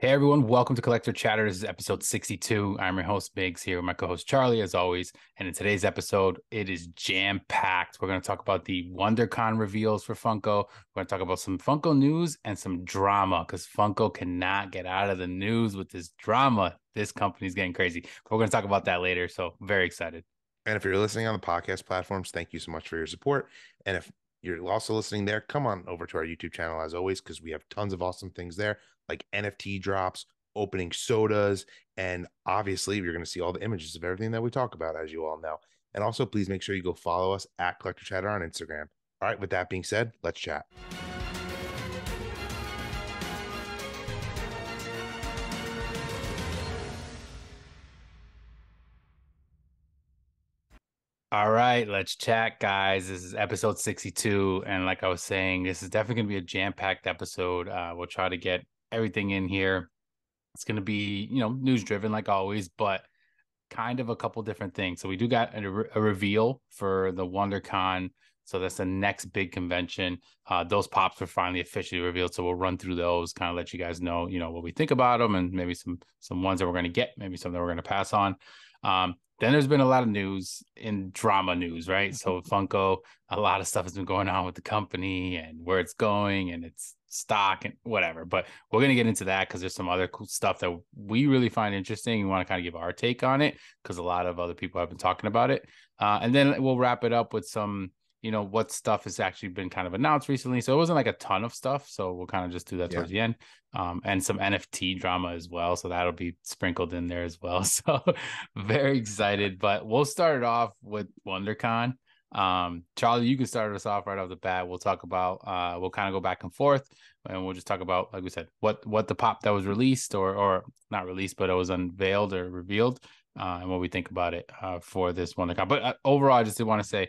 Hey everyone, welcome to Collector Chatter. This is episode 62. I'm your host, Biggs, here with my co-host Charlie, as always. And in today's episode, it is jam-packed. We're going to talk about the WonderCon reveals for Funko. We're going to talk about some Funko news and some drama, because Funko cannot get out of the news with this drama. This company's getting crazy. But we're going to talk about that later, so very excited. And if you're listening on the podcast platforms, thank you so much for your support. And if you're also listening there, come on over to our YouTube channel as always, because we have tons of awesome things there, like NFT drops, opening sodas, and obviously you're going to see all the images of everything that we talk about, as you all know. And also, please make sure you go follow us at Collector Chatter on Instagram. All right, with that being said, let's chat. All right, let's chat, guys. This is episode 62. And like I was saying, this is definitely going to be a jam-packed episode. We'll try to get everything in here. It's going to be, news driven like always, but kind of a couple different things. So we do got a reveal for the WonderCon. So that's the next big convention. Those pops were finally officially revealed. So we'll run through those, kind of let you guys know, what we think about them, and maybe some ones that we're going to get, maybe some that we're going to pass on. Then there's been a lot of news in drama news, right? So Funko, a lot of stuff has been going on with the company and where it's going and its stock and whatever. But we're going to get into that because there's some other cool stuff that we really find interesting. We want to kind of give our take on it because a lot of other people have been talking about it. And then we'll wrap it up with some, what stuff has actually been kind of announced recently. So it wasn't like a ton of stuff. So we'll kind of just do that towards the end. And some NFT drama as well. So that'll be sprinkled in there as well. So very excited. But we'll start it off with WonderCon. Charlie, you can start us off right off the bat. We'll talk about we'll kind of go back and forth, and we'll just talk about, like we said, what the pop that was released or not released, but it was unveiled or revealed, and what we think about it for this WonderCon. But overall, I just did want to say,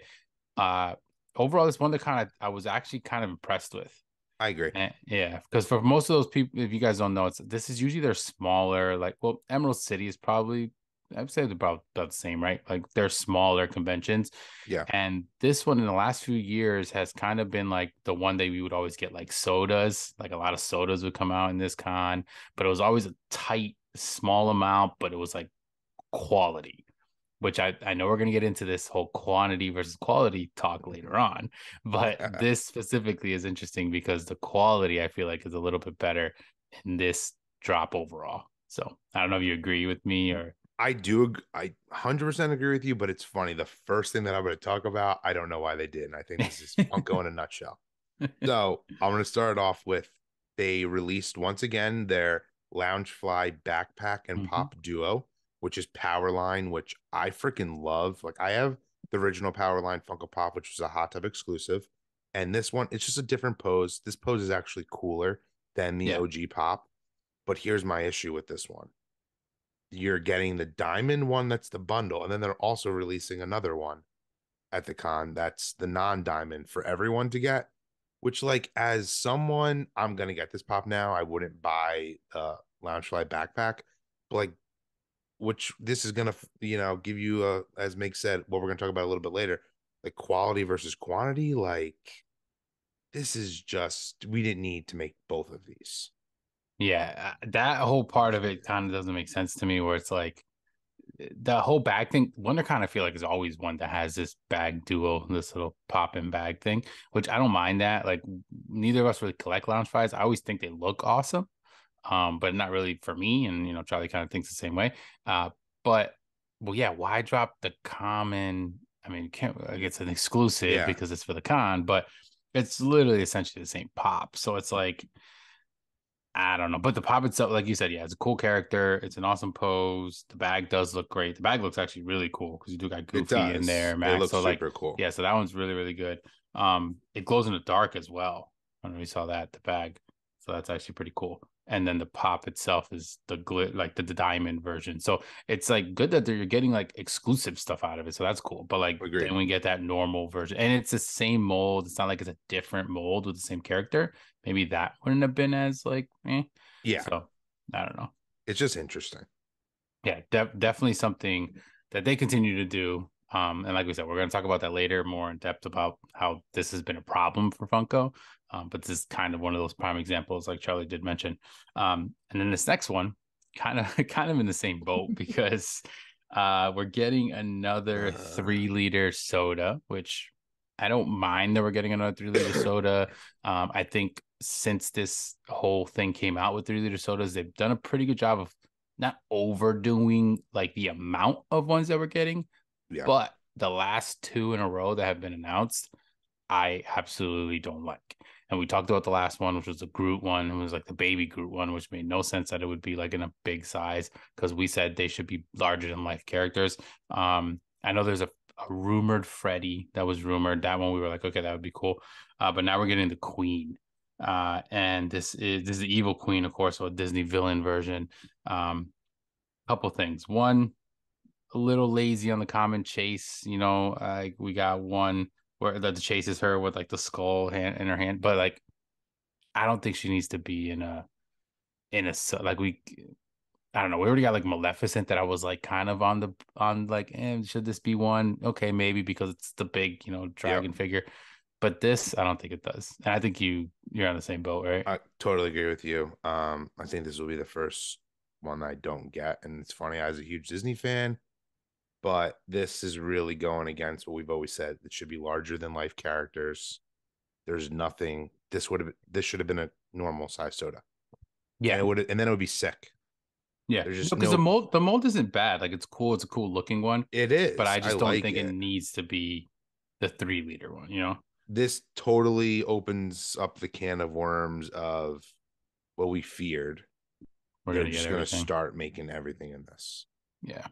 overall, this WonderCon I was actually kind of impressed with. I agree. And, yeah, because for most of those people, if you guys don't know, this is usually they're smaller. Like, well, Emerald City is probably, I'd say they're about the same, right? Like they're smaller conventions. Yeah. And this one in the last few years has kind of been like the one that we would always get like sodas, like a lot of sodas would come out in this con, but it was always a tight, small amount, but it was like quality, which I know we're going to get into this whole quantity versus quality talk later on. But this specifically is interesting because the quality I feel like is a little bit better in this drop overall. So I don't know if you agree with me or. I do. I 100% agree with you, but it's funny. The first thing that I'm going to talk about, I don't know why they did. And I think this is Funko in a nutshell. So I'm going to start off with they released once again their Loungefly backpack and pop duo, which is Powerline, which I freaking love. Like I have the original Powerline Funko Pop, which was a Hot Tub exclusive. And this one, it's just a different pose. This pose is actually cooler than the OG Pop. But here's my issue with this one. You're getting the diamond one that's the bundle, and then they're also releasing another one at the con that's the non-diamond for everyone to get, which, like, as someone, I'm gonna get this pop now. I wouldn't buy a Loungefly backpack, but like, which this is gonna give you a, as Meg said, what we're gonna talk about a little bit later, like quality versus quantity. Like, this is just, we didn't need to make both of these. Yeah, that whole part of it kind of doesn't make sense to me, where it's like the whole bag thing. Wonder kind of feel like is always one that has this bag duo, this little pop in bag thing, which I don't mind that. Like neither of us really collect lounge flies. I always think they look awesome, but not really for me. And Charlie kind of thinks the same way. But well, yeah, why drop the common? I mean, you can't. Like, it's an exclusive Yeah. because it's for the con, but it's literally essentially the same pop. So it's like, I don't know, but the pop itself, like you said, yeah, it's a cool character. It's an awesome pose. The bag does look great. The bag looks actually really cool because you do got It Goofy in does. there, It Max. looks So like, super cool. yeah, so that one's really, really good. It glows in the dark as well. I don't know if you saw that, the bag. So that's actually pretty cool. And then the pop itself is the like the diamond version. So it's like good that you're getting like exclusive stuff out of it. So that's cool. But like Agreed. then we get that normal version, and it's the same mold. It's not like it's a different mold with the same character. Maybe that wouldn't have been as like, eh. Yeah. So I don't know. It's just interesting. Yeah, definitely something that they continue to do. And like we said, we're going to talk about that later more in depth about how this has been a problem for Funko. But this is kind of one of those prime examples, like Charlie did mention. And then this next one, kind of kind of in the same boat because we're getting another Uh, 3 liter soda, which I don't mind that we're getting another 3 liter soda. I think since this whole thing came out with 3 liter sodas, they've done a pretty good job of not overdoing like the amount of ones that we're getting, yeah, but the last 2 in a row that have been announced, I absolutely don't like. And we talked about the last one, which was the Groot one. It was like the baby Groot one, which made no sense that it would be like in a big size because we said they should be larger than life characters. I know there's a rumored Freddy that was rumored. That one we were like, okay, that would be cool. But now we're getting the Queen. And this is the evil Queen, of course, so a Disney villain version. Couple things. One, a little lazy on the common chase. We got one where the chase is her with like the skull hand in her hand, but like I don't think she needs to be like we. I don't know. We already got like Maleficent that I was like kind of on like, should this be one? Okay, maybe because it's the big yep. dragon figure, but this I don't think it does, and I think you're on the same boat, right? I totally agree with you. I think this will be the first one that I don't get, and it's funny. I was a huge Disney fan, but this is really going against what we've always said. It should be larger than life characters. There's nothing. This should have been a normal size soda, and Yeah, and then it would be sick. yeah. There's No, just because no. the mold isn't bad. Like it's cool. It's a cool looking one, It but is. I I just don't like think it it. needs to be the 3 liter one. This totally opens up the can of worms of what we feared. We're They're gonna get just going to everything. start making everything in this. Yeah.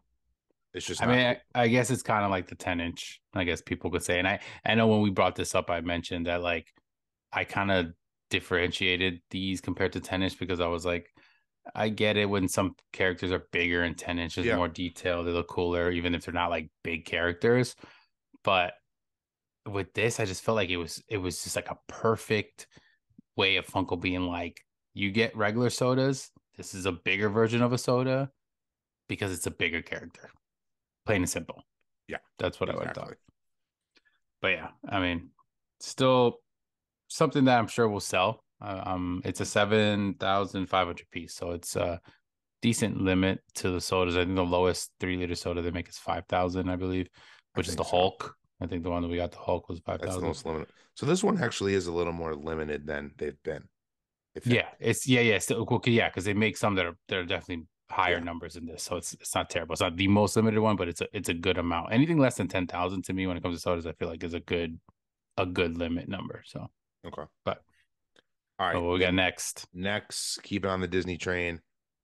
It's just I not mean, cool. I guess it's kind of like the 10-inch, I guess people could say. And I know when we brought this up, I mentioned that like I kind of differentiated these compared to 10-inch because I was like, I get it when some characters are bigger and 10 inches Yeah, more detailed, they look cooler, even if they're not like big characters. But with this, I just felt like it was just like a perfect way of Funko being like, you get regular sodas. This is a bigger version of a soda because it's a bigger character. Plain and simple. yeah, That's what I would thought. exactly. But yeah, I mean, still something that I'm sure will sell. It's a 7,500 piece, so it's a decent limit to the sodas. I think the lowest 3 liter soda they make is 5,000, I believe, I which is think the so. Hulk. I think the one that we got the Hulk was five That's the thousand. most limited. So this one actually is a little more limited than they've been, I think. Yeah, yeah, still cool. Yeah, because they make some that are definitely higher Yeah, numbers in this, so it's not terrible. It's not the most limited one, but it's a good amount. Anything less than 10,000 to me when it comes to sodas, I feel like is a good limit number. So, okay. but All right. what we got Then next? next, keep it on the Disney train.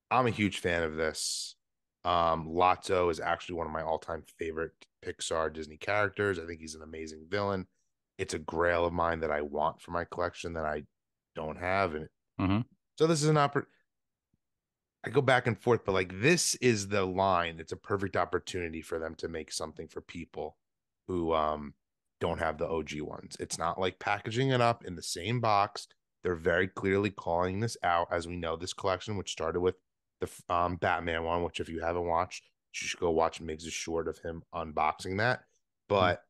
I'm a huge fan of this. Lotso is actually one of my all-time favorite Pixar Disney characters. I think he's an amazing villain. It's a grail of mine that I want for my collection that I don't have. And Mm-hmm. so this is an opportunity. I go back and forth, but like this is the line. It's a perfect opportunity for them to make something for people who don't have the OG ones. It's not like packaging it up in the same box. They're very clearly calling this out, as we know this collection, which started with the Batman one, which if you haven't watched, you should go watch Miggs' short of him unboxing that. But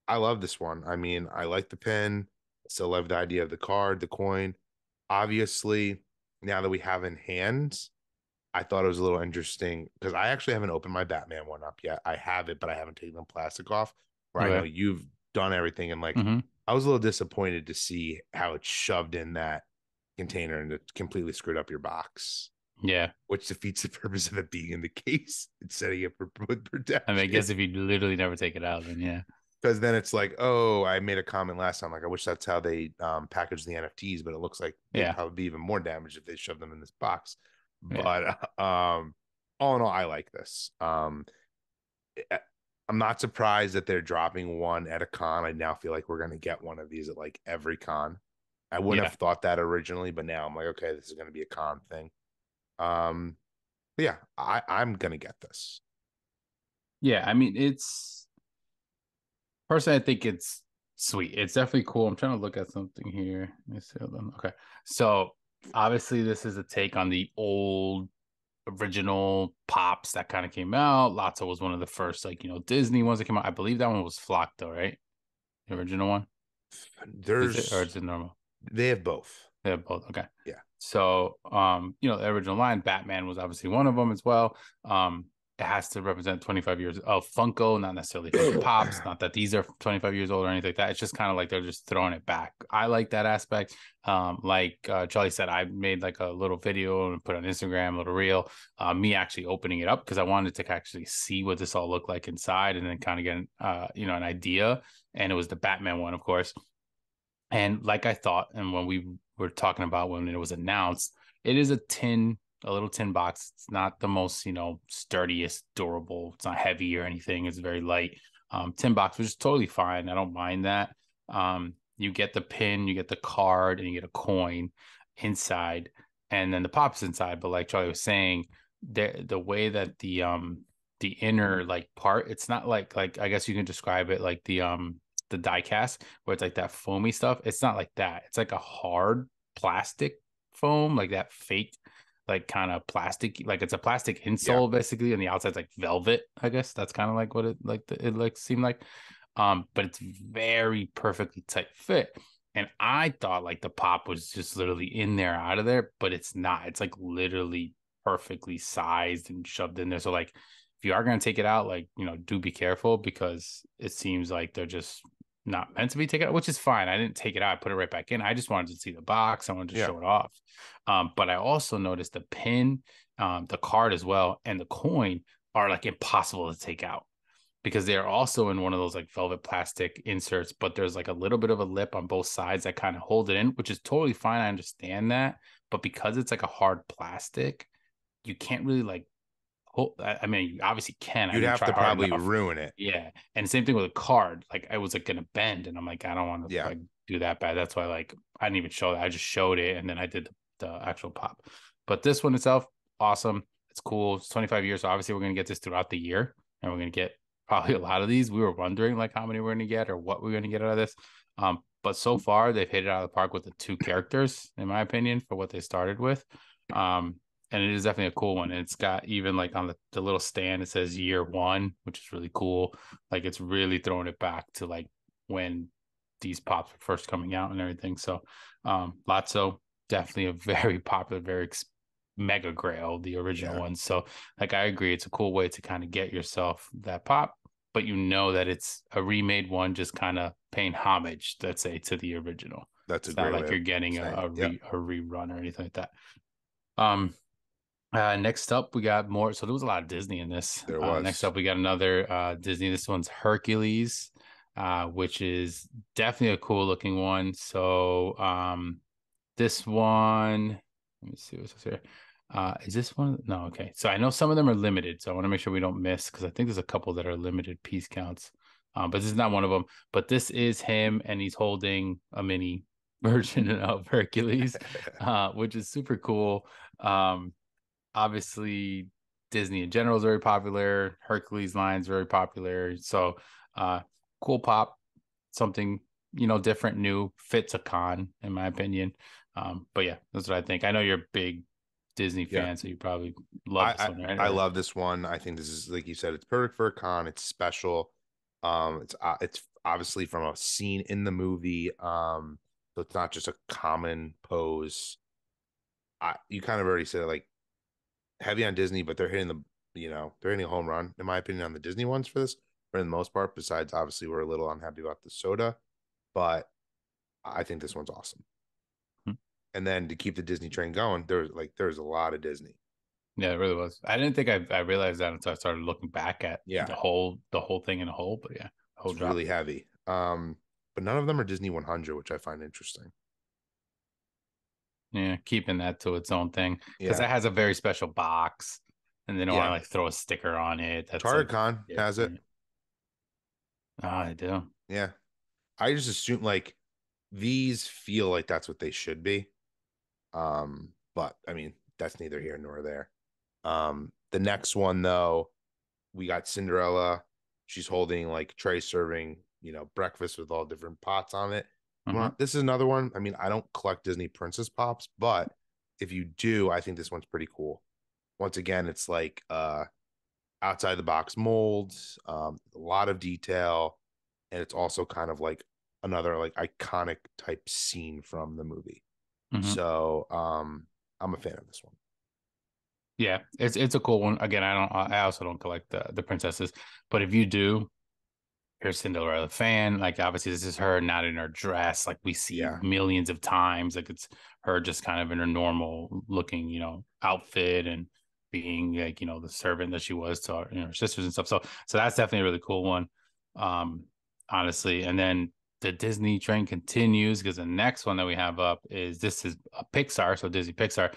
I love this one. I mean, I like the pin. Still love the idea of the card, the coin. Obviously, now that we have in hands, I thought it was a little interesting because I actually haven't opened my Batman one up yet. I have it, but I haven't taken the plastic off. Where I know Okay. you've done everything, and like Mm-hmm. I was a little disappointed to see how it's shoved in that container and it completely screwed up your box, Yeah. which defeats the purpose of it being in the case and setting it for I mean, I protection. guess if you literally never take it out, then yeah. Because then it's like, oh, I made a comment last time, like I wish that's how they package the NFTs, but it looks like they'd Yeah. probably be even more damaged if they shoved them in this box. Yeah. But all in all, I like this. I- I'm not surprised that they're dropping one at a con. I now feel like we're gonna get one of these at like every con. I wouldn't Yeah. have thought that originally, but now I'm like, okay, this is gonna be a con thing. Um, but yeah, I'm gonna get this. Yeah. I mean, it's personally, I think it's sweet. It's definitely cool. I'm trying to look at something here. Let me see. Hold on. Okay. So obviously, this is a take on the old original pops that kind of came out. Lotso was one of the first, like, Disney ones that came out. I believe that one was Flock, though, right? The original one. Is it, or There's is it normal? They have both. They're both okay. Yeah. So, the original line, Batman was obviously one of them as well. It has to represent 25 years of Funko, not necessarily Funko Pops. Not that these are 25 years old or anything like that. It's just kind of like they're just throwing it back. I like that aspect. Like Charlie said, I made like a little video and put on Instagram, a little reel. Me actually opening it up because I wanted to actually see what this all looked like inside, and then kind of get an idea. And it was the Batman one, of course. And like I thought, and when we were talking about when it was announced, it is a little tin box. It's not the most, sturdiest, durable. It's not heavy or anything. It's very light. Tin box, which is totally fine. I don't mind that. You get the pin, you get the card, and you get a coin inside, and then the pops inside. But like Charlie was saying, the way that the inner like part, it's not like I guess you can describe it like the die cast where it's like that foamy stuff. It's not like that. It's like a hard plastic foam, like that fake, like kind of plastic, like it's a plastic Yeah. insole basically, and the outside's like velvet. I guess that's kind of like what it like seemed like. But it's very perfectly tight fit. And I thought like the pop was just literally in there, out of there, but it's not. It's like literally perfectly sized and shoved in there. So like if you are gonna take it out, like do be careful because it seems like they're just not meant to be taken out, which is fine. I didn't take it out. I put it right back in. I just wanted to see the box. I wanted to Yeah. show it off. But I also noticed the pin, the card as well, and the coin are like impossible to take out because they're also in one of those like velvet plastic inserts, but there's like a little bit of a lip on both sides that kind of hold it in, which is totally fine. I understand that. But because it's like a hard plastic, you can't really like I mean, you obviously can. I You'd didn't have try to hard probably enough. ruin it. Yeah. And same thing with a card. Like I was like gonna bend and I'm like, I don't want to Yeah. like do that bad. That's why like I didn't even show that. I just showed it and then I did the actual pop. But this one itself, awesome. It's cool. It's 25 years. So obviously we're gonna get this throughout the year and we're gonna get probably a lot of these. We were wondering like how many we're gonna get or what we're gonna get out of this. But so far they've hit it out of the park with the two characters, in my opinion, for what they started with. Um, and it is definitely a cool one. And it's got even like on the little stand, it says year one, which is really cool. Like it's really throwing it back to like when these pops were first coming out and everything. So, Lotso, definitely a very popular, mega grail, the original Yeah. one. So, like, I agree, it's a cool way to kind of get yourself that pop, but that it's a remade one, just kind of paying homage, let's say, to the original. That's a It's not great way like you're of getting saying it. Yep. a rerun or anything like that. Um, Next up, we got more. So there was a lot of Disney in this. There Next was. up, we got another Disney. This one's Hercules, which is definitely a cool looking one. So this one, let me see what's here. Is this one? No, okay. So I know some of them are limited, so I want to make sure we don't miss because I think there's a couple that are limited piece counts. But this is not one of them. But this is him, and he's holding a mini version of Hercules, which is super cool. Obviously Disney in general is very popular. Hercules line is very popular. So cool pop, something different, new, fits a con in my opinion. But yeah, that's what I think. I know you're a big Disney Yeah. fan, so you probably love this I, one, right? I love this one. I think this is like you said, it's perfect for a con. It's special. It's obviously from a scene in the movie. So it's not just a common pose. You kind of already said it, like heavy on Disney, but they're hitting a home run in my opinion on the Disney ones for this, for the most part. Besides, obviously, we're a little unhappy about the soda, but I think this one's awesome. And then to keep the Disney train going, there's a lot of Disney. Yeah, it really was. I didn't think I realized that until I started looking back at Yeah, the whole thing in a whole. But yeah, the whole it's drop. really heavy. But none of them are Disney 100, which I find interesting. Yeah, keeping that to its own thing because Yeah, that has a very special box, and they don't want to yeah. like throw a sticker on it. That's like TargetCon has it. different. Oh, I do. Yeah, I just assume like these feel like that's what they should be. But I mean, that's neither here nor there. The next one though, we got Cinderella. She's holding like tray serving, breakfast with all different pots on it. Hmm. Well, this is another one. I mean, I don't collect Disney Princess Pops, but if you do, I think this one's pretty cool. Once again, it's like outside the box molds, a lot of detail, and it's also kind of like another like iconic type scene from the movie. Hmm. So I'm a fan of this one. Yeah, it's a cool one. Again, I also don't collect the princesses, but if you do, you're a Cinderella fan. Like obviously this is her not in her dress like we see Yeah. millions of times. Like it's her just kind of in her normal looking, outfit and being like, the servant that she was to her sisters and stuff. So that's definitely a really cool one. Um, honestly. And then the Disney train continues because the next one that we have up this is a Pixar, so Disney Pixar.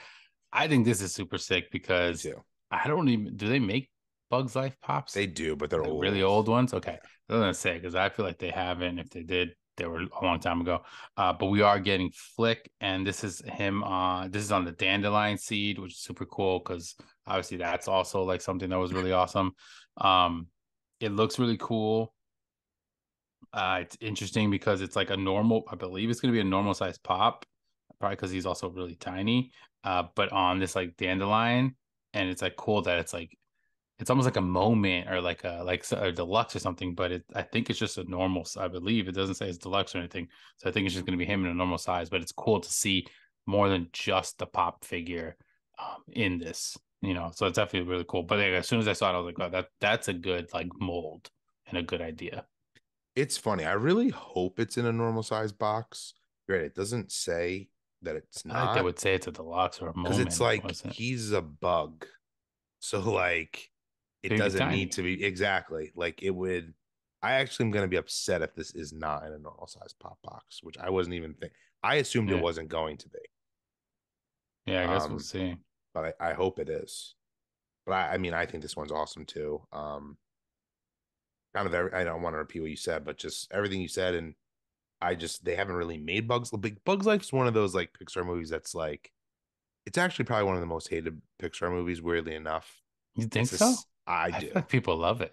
I think this is super sick Me because too. I don't even do they make Bugs Life pops? They do, but they're Like really old. old ones? Okay. Yeah. I was gonna say because I feel like they haven't. If they did, they were a long time ago. But we are getting Flick, and this is him. This is on the dandelion seed, which is super cool because obviously that's also like something that was really awesome. Um, it looks really cool. It's interesting because it's like a normal. I believe it's gonna be a normal size pop, probably because he's also really tiny. But on this like dandelion, and it's like cool that it's almost like a moment or like a deluxe or something, but I think it's just a normal. I believe it doesn't say it's deluxe or anything, so I think it's just going to be him in a normal size. But it's cool to see more than just the pop figure in this, So it's definitely really cool. But like, as soon as I saw it, I was like, "Oh, that's a good like mold and a good idea." It's funny. I really hope it's in a normal size box. Great. It doesn't say that it's I like they not would say it's a deluxe or a because it's moment, like wasn't it? he's a bug. So like it Baby doesn't need tiny. to be exactly like it would. I actually am going to be upset if this is not in a normal size pop box, which I wasn't even think. I assumed it Yeah, wasn't going to be. yeah. I guess we'll Um, see. but I hope it is. But I mean, I think this one's awesome too. Kind of, I don't want to repeat what you said, but just everything you said, and they haven't really made Bugs Life is one of those like Pixar movies that's like, it's actually probably one of the most hated Pixar movies. Weirdly enough, You think it's so? this. I I feel do. like people love it.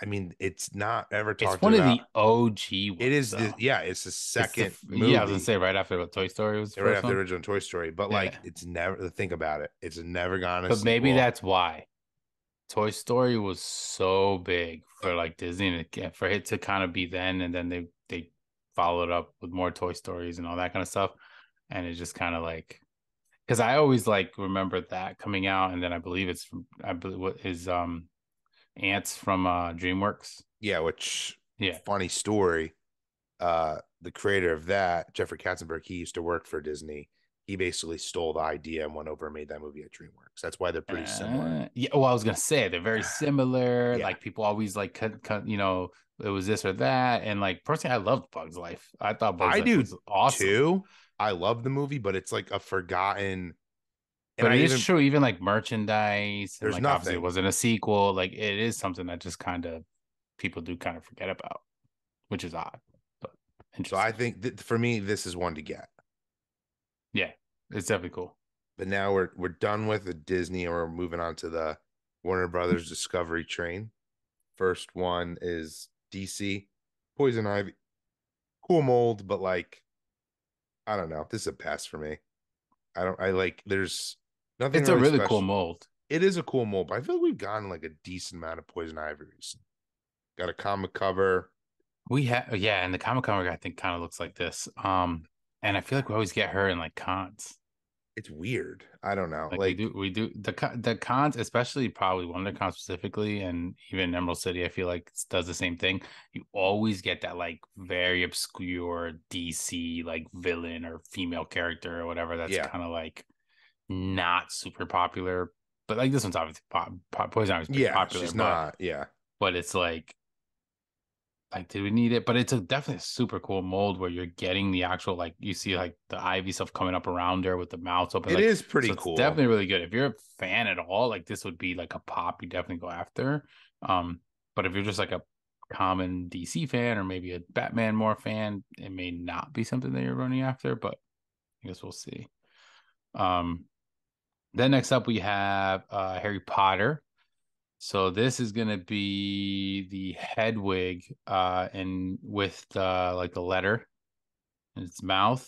I mean, it's not ever It's talked one of about. the OG It ones, is the though. yeah, it's the It's second yeah, I was gonna movie say right after Toy Story was the right first after the one. original Toy Story, but like Yeah, it's never think about it. It's never gotten a but maybe sequel. that's why Toy Story was so big for like Disney and for it to kind of be then, and then they followed up with more Toy Stories and all that kind of stuff, and it just kind of like because I always like remember that coming out, and then I believe it's from I believe what is Ants from DreamWorks. Yeah, which Yeah. funny story. The creator of that, Jeffrey Katzenberg, he used to work for Disney. He basically stole the idea and went over and made that movie at DreamWorks. That's why they're pretty similar. Yeah, well, I was gonna say they're very similar. Yeah, Like people always like cut, it was this or that. And like personally, I loved Bugs Life. I thought Bugs I Life do was awesome. too. I love the movie, but it's like a forgotten. And But I it is even true, even like merchandise and there's like obviously it nothing. wasn't a sequel. Like it is something that just kind of people do kind of forget about, which is odd, but So I interesting. think that for me, this is one to get. Yeah, it's definitely cool. But now we're done with the Disney and we're moving on to the Warner Brothers Discovery train. First one is DC Poison Ivy. Cool mold, but like I don't know. This is a pass for me. I like there's nothing It's a really really cool special. mold. It is a cool mold, but I feel like we've gotten like a decent amount of Poison Ivy recently. Got a comic cover. We have yeah, and the Comic Con I think kind of looks like this. And I feel like we always get her in like cons. It's weird. I don't know. Like Like, we do the cons, especially probably WonderCon specifically, and even Emerald City. I feel like does the same thing. You always get that like very obscure DC like villain or female character or whatever. That's yeah. kind of like not super popular, but like this one's obviously Poison Ivy's pretty Yeah, popular, she's but not. Yeah. it's like, did we need it? But it's a definitely a super cool mold where you're getting the actual like you see like the ivy stuff coming up around her with the mouth open, It like is pretty so it's cool. definitely really good. If you're a fan at all, like this would be like a pop you definitely go after. But if you're just like a common DC fan or maybe a Batman more fan, it may not be something that you're running after, but I guess we'll see. Um, then next up we have Harry Potter. So this is gonna be the Hedwig and with the like the letter in its mouth,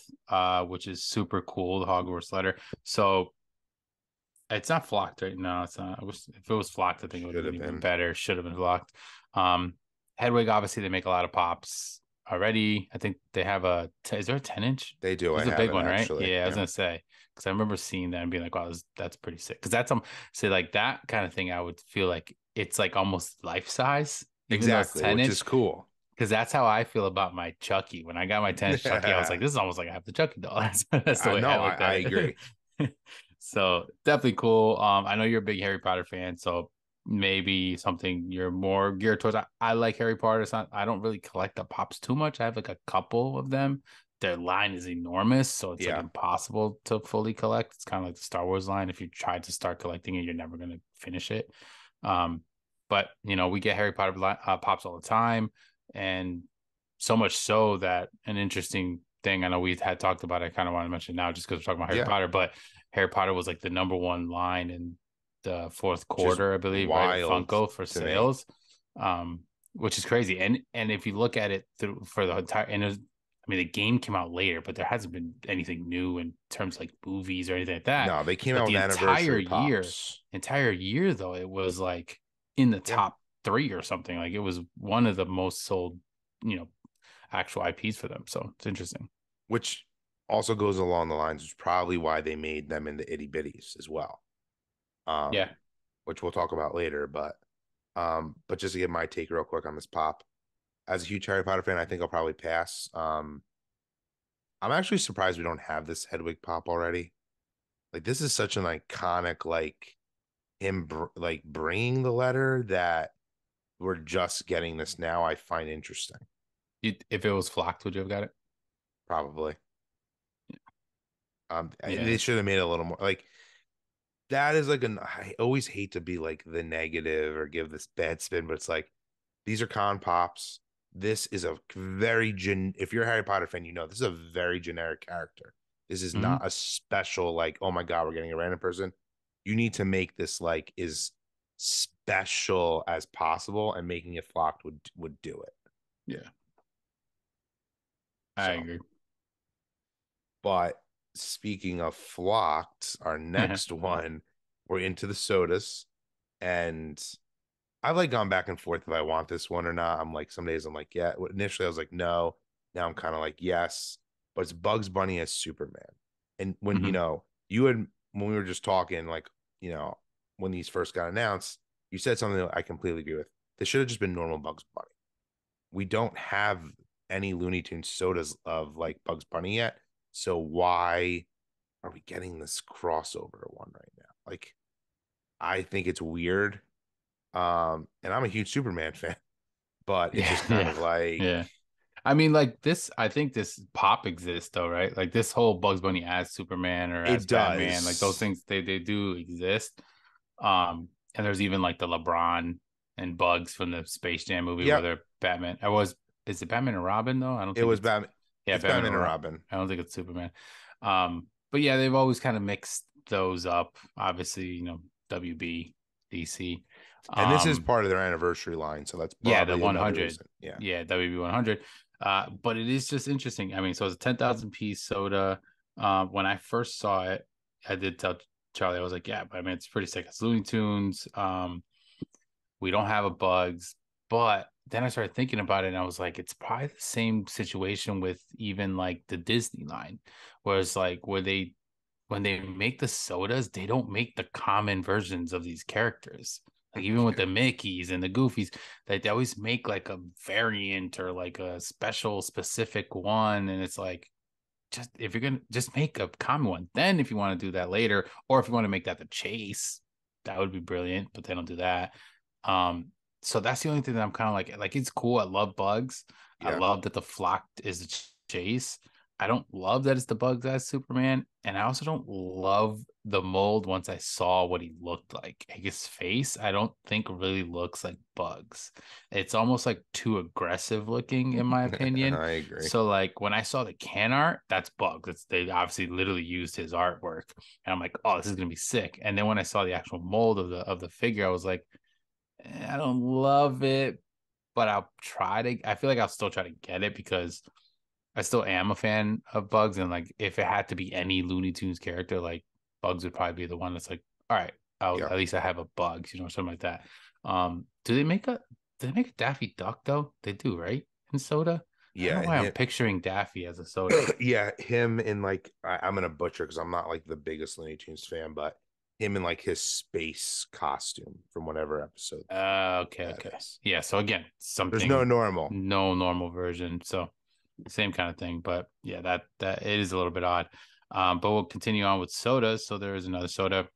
which is super cool, the Hogwarts letter. So it's not flocked, right? No, it's not. If it was flocked, I think it would have Should been have even been. better. Should have been flocked. Um, Hedwig, obviously, they make a lot of pops. already. I think they have is there a 10-inch? They do. I There's a have big it one, right? actually. Yeah, I was Yeah. gonna say because I remember seeing that and being like, "Wow, that's pretty sick." Because that's say like that kind of thing. I would feel like it's like almost life size, even though it's Exactly, ten which is inch. cool. Because that's how I feel about my Chucky. When I got my 10-inch Chucky, I was like, "This is almost like I have the Chucky doll." That's the I way know. I I, looked I at agree. it. So definitely cool. I know you're a big Harry Potter fan, so maybe something you're more geared towards. I like Harry Potter. It's not, I don't really collect the pops too much. I have like a couple of them. Their line is enormous, so it's like Yeah. impossible to fully collect. It's kind of like the Star Wars line. If you try to start collecting it, you're never going to finish it. Um, but we get Harry Potter pops all the time, and so much so that an interesting thing I know we had talked about. I kind of want to mention now just because we're talking about Harry Yeah. Potter, but Harry Potter was like the number one line in the fourth Which is quarter, I believe, right, of wild Funko for to me. sales, which is crazy. And if you look at it through for the entire, and I mean, the game came out later, but there hasn't been anything new in terms of like movies or anything like that. No, they came But out the with anniversary pops. entire year though, it was like in the Yeah. top three or something. Like it was one of the most sold, you know, actual IPs for them. So it's interesting. Which also goes along the lines, which is probably why they made them into itty bitties as well. Yeah. Um, which we'll talk about later. But just to get my take real quick on this pop, as a huge Harry Potter fan, I think I'll probably pass. I'm actually surprised we don't have this Hedwig pop already. Like this is such an iconic, like like bringing the letter that we're just getting this now. I find interesting. If it was flocked, would you have got it? Probably. Yeah. They should have made it a little more like that is like an I always hate to be like the negative or give this bad spin, but it's like these are con pops. This is a very if you're a Harry Potter fan, you know this is a very generic character. This is Hmm. not a special like, oh my God, we're getting a random person. You need to make this like is special as possible, and making it flocked would do it. Yeah. I So, agree. but speaking of flocked, our next one, we're into the sodas, and I've like gone back and forth if I want this one or not. I'm like, some days I'm like, yeah. Initially, I was like, no. Now I'm kind of like, yes. But it's Bugs Bunny as Superman. And when Hmm. you had when we were just talking, like, you know, when these first got announced, you said something that I completely agree with. This should have just been normal Bugs Bunny. We don't have any Looney Tunes sodas of like Bugs Bunny yet. So why are we getting this crossover one right now? Like, I think it's weird. And I'm a huge Superman fan, but it's Yeah. just kind Yeah. of like Yeah. I mean, like this, I think this pop exists though, right? Like this whole Bugs Bunny as Superman or as it Batman, like those does. things, they do exist. And there's even like the LeBron and Bugs from the Space Jam movie where Yep, they're Batman. Is it Batman and Robin though? I don't it think was it's Batman. yeah, It's Batman Batman and and Robin, I don't think it's Superman. But yeah, they've always kind of mixed those up. Obviously, WB, DC. and this is Um, part of their anniversary line, so that's yeah, the probably another 100. reason. Yeah, Yeah, WB 100. But it is just interesting. I mean, so it's a 10,000 piece soda. When I first saw it, I did tell Charlie, I was like, yeah, but I mean, it's pretty sick. It's Looney Tunes. We don't have a Bugs, but then I started thinking about it and I was like, it's probably the same situation with even like the Disney line, where it's like when they make the sodas, they don't make the common versions of these characters. Like even with yeah, the Mickeys and the Goofies, they always make like a variant or like a special specific one. And it's like just if you're gonna just make a common one, then if you want to do that later, or if you want to make that the chase, that would be brilliant, but they don't do that. Um, so that's the only thing that I'm kind of like it's cool. I love bugs. I yeah. love that the flock is the chase. I don't love that it's the bugs as Superman, and I also don't love the mold once I saw what he looked like. His face, I don't think really looks like bugs. It's almost like too aggressive looking, in my opinion. I agree. So like when I saw the can art, that's bugs. They obviously literally used his artwork, and I'm like, oh, this is gonna be sick. And then when I saw the actual mold of the figure, I was like, I don't love it, but I'll try to. I feel like I'll still try to get it because I still am a fan of Bugs, and like if it had to be any Looney Tunes character, like Bugs would probably be the one that's like, all right, Yeah, at least I have a Bugs, something like that. Do they make a Daffy Duck though? They do, right? In soda? I don't Yeah, know and why I'm him, picturing Daffy as a soda. yeah, him in like I'm gonna butcher because I'm not like the biggest Looney Tunes fan, but him in like his space costume from whatever episode Okay, that okay. is. Yeah, so again, There's no something normal. no normal version. So same kind of thing. But yeah, that it is a little bit odd. But we'll continue on with sodas. So there is another soda.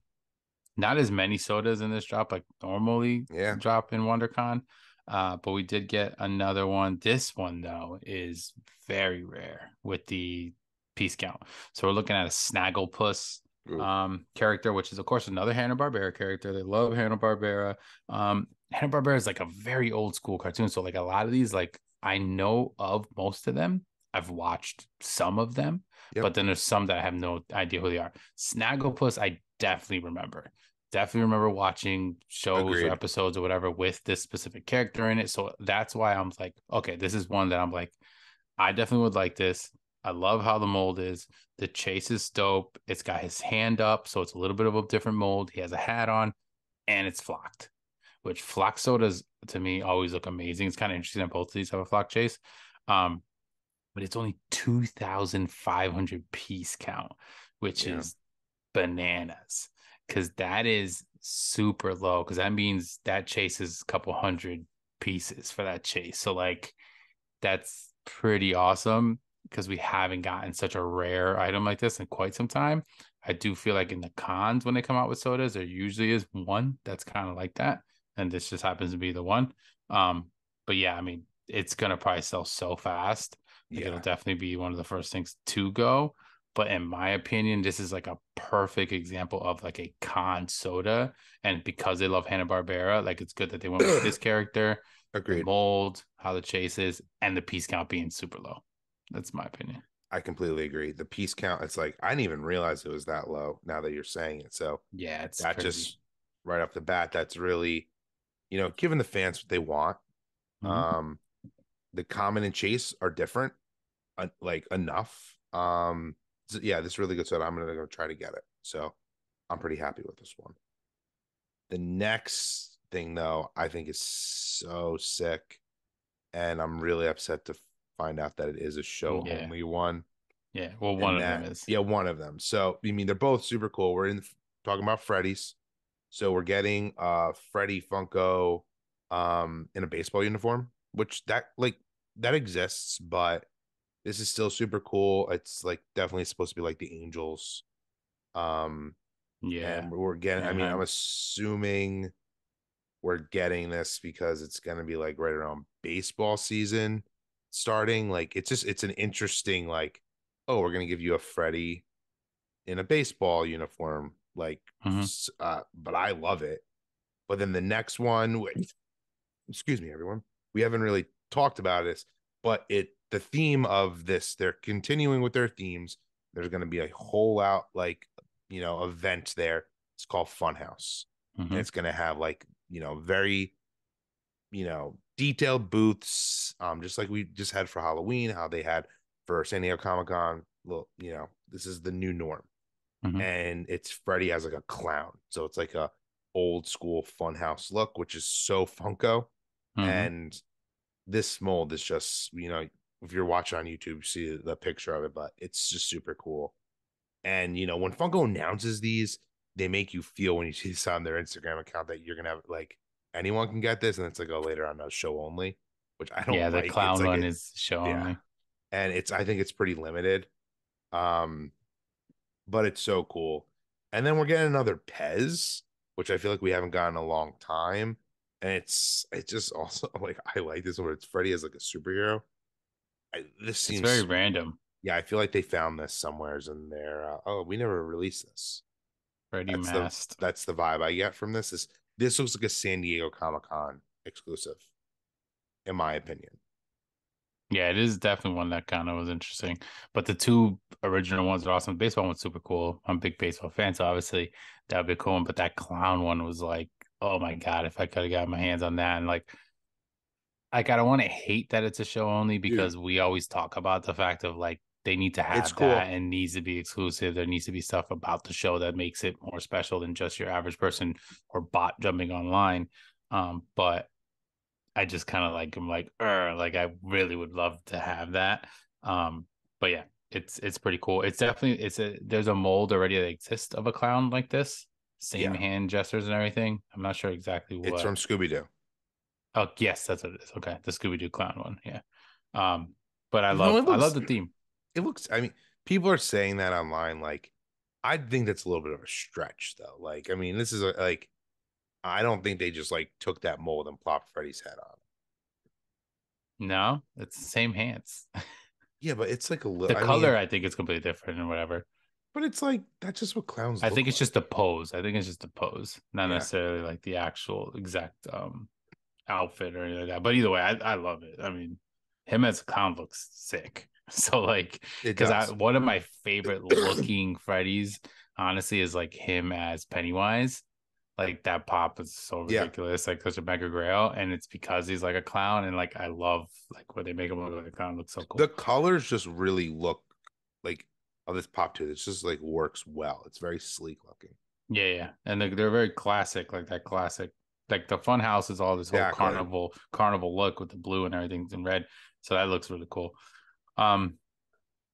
Not as many sodas in this drop like normally Yeah, drop in WonderCon. But we did get another one. This one though is very rare with the piece count. So we're looking at a Snagglepuss ooh, character, which is of course another Hanna-Barbera character. They love Hanna-Barbera. Hanna-Barbera is like a very old school cartoon. So like a lot of these, like I know of most of them. I've watched some of them, yep, but then there's some that I have no idea who they are. Snagglepuss, I definitely remember watching shows or agreed. episodes or whatever with this specific character in it. So that's why I'm like, okay, this is one that I'm like, I definitely would like this. I love how the mold is. The chase is dope. It's got his hand up, so it's a little bit of a different mold. He has a hat on, and it's flocked, which flock sodas to me always look amazing. It's kind of interesting that both of these have a flock chase. Um, but it's only 2,500 piece count, which Yeah, is bananas because that is super low because that means that chase is a couple hundred pieces for that chase. So like that's pretty awesome because we haven't gotten such a rare item like this in quite some time. I do feel like in the cons when they come out with sodas, there usually is one that's kind of like that, and this just happens to be the one. But yeah, I mean, it's gonna probably sell so fast. Like it'll yeah, definitely be one of the first things to go. But in my opinion, this is like a perfect example of like a con soda. And because they love Hanna-Barbera, like it's good that they went with this character, the agreed. mold, how the chase is, and the piece count being super low. That's my opinion. I completely agree. The piece count, it's like I didn't even realize it was that low now that you're saying it. So Yeah, it's that crazy. just right off the bat, that's really, giving the fans what they want. Mm-hmm. Um, the common and chase are different, like enough. So yeah, this is really good. So I'm gonna go try to get it. So I'm pretty happy with this one. The next thing though, I think is so sick, and I'm really upset to find out that it is a show Yeah. only one. Yeah. Well, one And of them that, is. yeah, one of them. So I mean, they're both super cool. We're talking about Freddy's. So we're getting Freddy Funko in a baseball uniform, which that exists, but this is still super cool. It's like definitely supposed to be like the Angels. Um Yeah. and we're getting, I mean, I'm Anaheim. assuming we're getting this because it's gonna be like right around baseball season starting. Like it's an interesting like, oh, we're gonna give you a Freddy in a baseball uniform. Like Mm-hmm. but I love it. But then the next one, excuse me, everyone, we haven't really talked about this, but the theme of this, they're continuing with their themes. There's going to be a whole out like event there. It's called Funhouse, and Mm-hmm. it's going to have like very detailed booths, just like we just had for Halloween, how they had for San Diego Comic Con. Well, this is the new norm, Mm-hmm. and it's Freddy as like a clown. So it's like a old school funhouse look, which is so Funko. Mm-hmm. And this mold is just, if you're watching on YouTube, you see the picture of it, but it's just super cool. And when Funko announces these, they make you feel when you see this on their Instagram account that you're gonna have like anyone can get this, and it's like, oh, later on a show only, which I Yeah, don't the like. It's clown like one it, is show yeah, only. and I think it's pretty limited. Um, but it's so cool. And then we're getting another Pez, which I feel like we haven't gotten in a long time. And it's just also like I like this one. It's Freddy as like a superhero. This It's very seems, random. yeah. I feel like they found this somewheres in there. Oh, we never released this. Freddy That's the masked. that's the vibe I get from this. This looks like a San Diego Comic Con exclusive, in my opinion. Yeah, it is definitely one that kind of was interesting. But the two original ones are awesome. The baseball one's super cool. I'm a big baseball fan, so obviously that would be cool. But that clown one was like, oh my God, if I could have got my hands on that. And like I don't want to hate that it's a show only Dude, because we always talk about the fact of like they need to it's have that cool. and needs to be exclusive. There needs to be stuff about the show that makes it more special than just your average person or bot jumping online. But I just kind of like, I'm like I really would love to have that. But yeah, it's pretty cool. It's definitely there's a mold already that exists of a clown like this, same Yeah, hand gestures and everything. I'm not sure exactly it's what. from Scooby Doo. Oh, yes, that's what it is. Okay, the Scooby Doo clown one. Yeah. But No, I love the theme. it looks. I mean, people are saying that online. Like, I think that's a little bit of a stretch, though. Like, I mean, this is like, I don't think they just like took that mold and plopped Freddy's head on. No, it's the same hands. Yeah, but it's like a little. The I mean, color, I think, is completely different and whatever. but it's like that's just what clowns I look think it's like. just a pose. I think it's just a pose, not Yeah, necessarily like the actual exact outfit or anything like that. But either way, I love it. I mean, him as a clown looks sick. So like, it because I does. one of my favorite looking Freddy's, honestly, is like him as Pennywise. Like that pop is so Yeah, ridiculous, like such a mega grail, and it's because he's like a clown, and like I love like where they make him look like a clown. It looks so the cool. colors just really look like of this pop too. It's just like works well. It's very sleek looking. Yeah, and they're very classic, like that classic. Like the fun house is all this whole Exactly. carnival look with the blue and everything's in red, so that looks really cool. Um,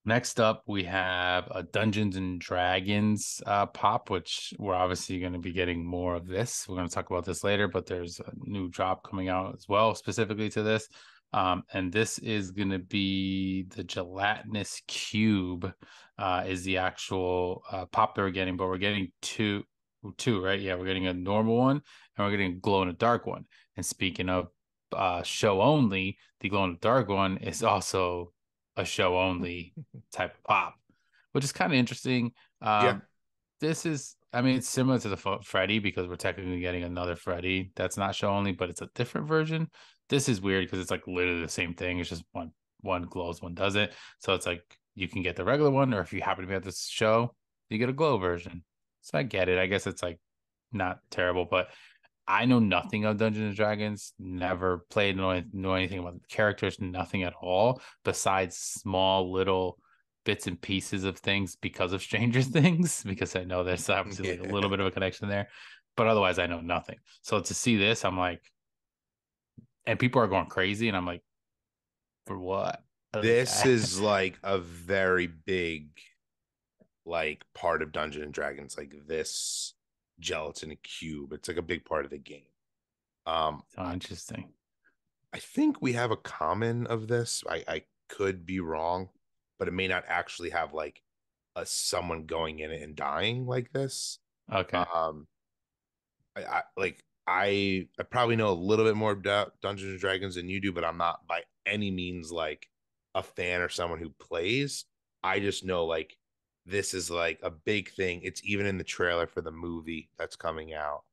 Next up, we have a Dungeons and Dragons pop, which we're obviously going to be getting more of this. We're going to talk about this later, but there's a new drop coming out as well, specifically to this. And this is going to be the gelatinous cube, is the actual pop that we're getting, but we're getting two, right? Yeah, we're getting a normal one and we're getting a glow in the dark one. And speaking of show only, the glow in the dark one is also a show only type of pop, which is kind of interesting. Yeah. This is, I mean, it's similar to the Freddy because we're technically getting another Freddy that's not show only, but it's a different version. This is weird because it's like literally the same thing. It's just one glows, one doesn't. So it's like you can get the regular one, or if you happen to be at this show, you get a glow version. So I get it. I guess it's like not terrible, but I know nothing of Dungeons and Dragons, never played, know anything about the characters, nothing at all, besides small little bits and pieces of things because of Stranger Things, because I know there's obviously like a Yeah. little bit of a connection there. But otherwise I know nothing. So to see this, I'm like, and people are going crazy, and I'm like, for what? Like This is like a very big like part of Dungeons and Dragons, like this gelatin cube. It's like a big part of the game. Um, so I, interesting. I think we have a common of this. I could be wrong, but it may not actually have like a someone going in it and dying like this. Okay. Um, I probably know a little bit more about Dungeons and Dragons than you do, but I'm not by any means like a fan or someone who plays. I just know like this is like a big thing. It's even in the trailer for the movie that's coming out.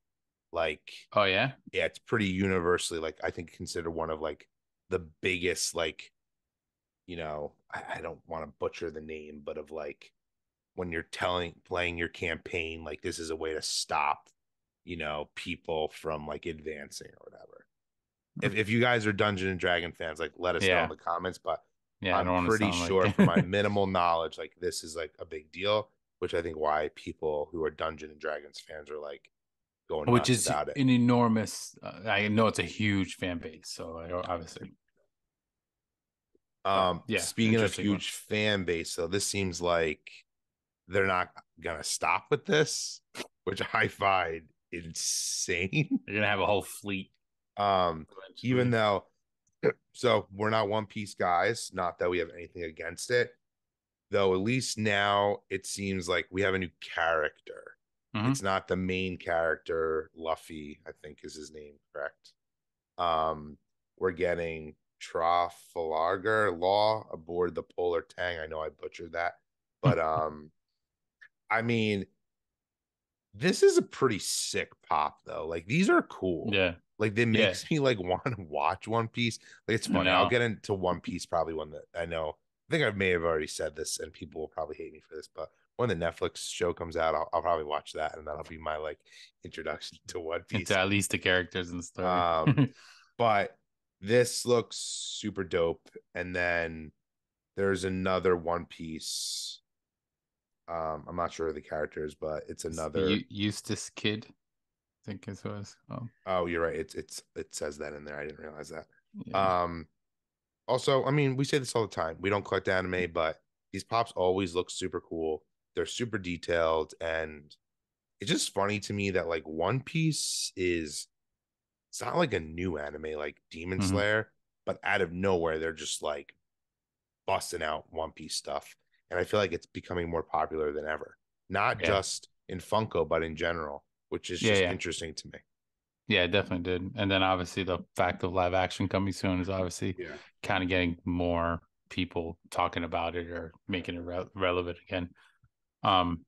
Like, Oh yeah. yeah, it's pretty universally like I think considered one of like the biggest like, I don't want to butcher the name, but of like when you're playing your campaign, like this is a way to stop, people from like advancing or whatever. If you guys are Dungeon and Dragon fans, like let us know in Yeah. the comments. But Yeah. I I'm don't want to pretty sound like sure from my minimal knowledge, like this is like a big deal, which I think why people who are Dungeon and Dragons fans are like going which nuts is about it. an enormous. I know it's a huge fan base, so obviously, but yeah, Speaking of interesting one. huge fan base, so this seems like they're not gonna stop with this, which I find insane. You're gonna have a whole fleet Um, even eventually. though so we're not One Piece guys, not that we have anything against it, though at least now it seems like we have a new character. Hmm. It's not the main character, Luffy, I think is his name, correct? Um, we're getting Trafalgar Law aboard the Polar Tang. I know I butchered that, but I mean, this is a pretty sick pop though. Like these are cool. Yeah, Like they yeah. makes me like want to watch One Piece. Like it's I funny. I'll know. get into One Piece probably when the I know. I think I may have already said this, and people will probably hate me for this. But when the Netflix show comes out, I'll probably watch that, and that'll be my like introduction to One Into Piece. at least the characters in the story. Um, but this looks super dope. And then there's another One Piece. I'm not sure of the characters, but it's It's another. Eustace Kid. think it was. Oh, Oh, you're right. It says that in there. I didn't realize that. yeah. Um, Also, I mean, we say this all the time. We don't collect anime, but these pops always look super cool. They're super detailed, and it's just funny to me that like One Piece is it's not like a new anime like Demon Hmm. Slayer, but out of nowhere they're just like busting out One Piece stuff. And I feel like it's becoming more popular than ever. Not Yeah. just in Funko, but in general, which is Yeah. just Yeah. interesting to me. Yeah, it definitely did. And then obviously the fact of live action coming soon is obviously Yeah. kind of getting more people talking about it or making it relevant again. Um,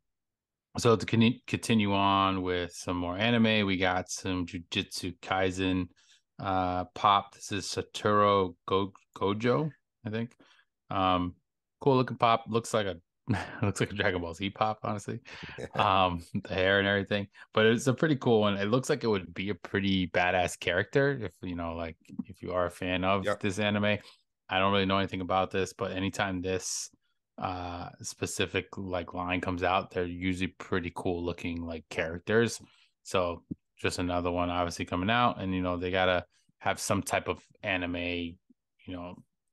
so to continue on with some more anime, we got some Jujutsu Kaisen pop. This is Gojo, I think. Um, cool looking pop. Looks like a looks like a Dragon Ball Z pop, honestly. The hair and everything. But it's a pretty cool one. It looks like it would be a pretty badass character if like if you are a fan of Yep. this anime. I don't really know anything about this, but anytime this specific like line comes out, they're usually pretty cool looking like characters. So just another one obviously coming out, and they gotta have some type of anime,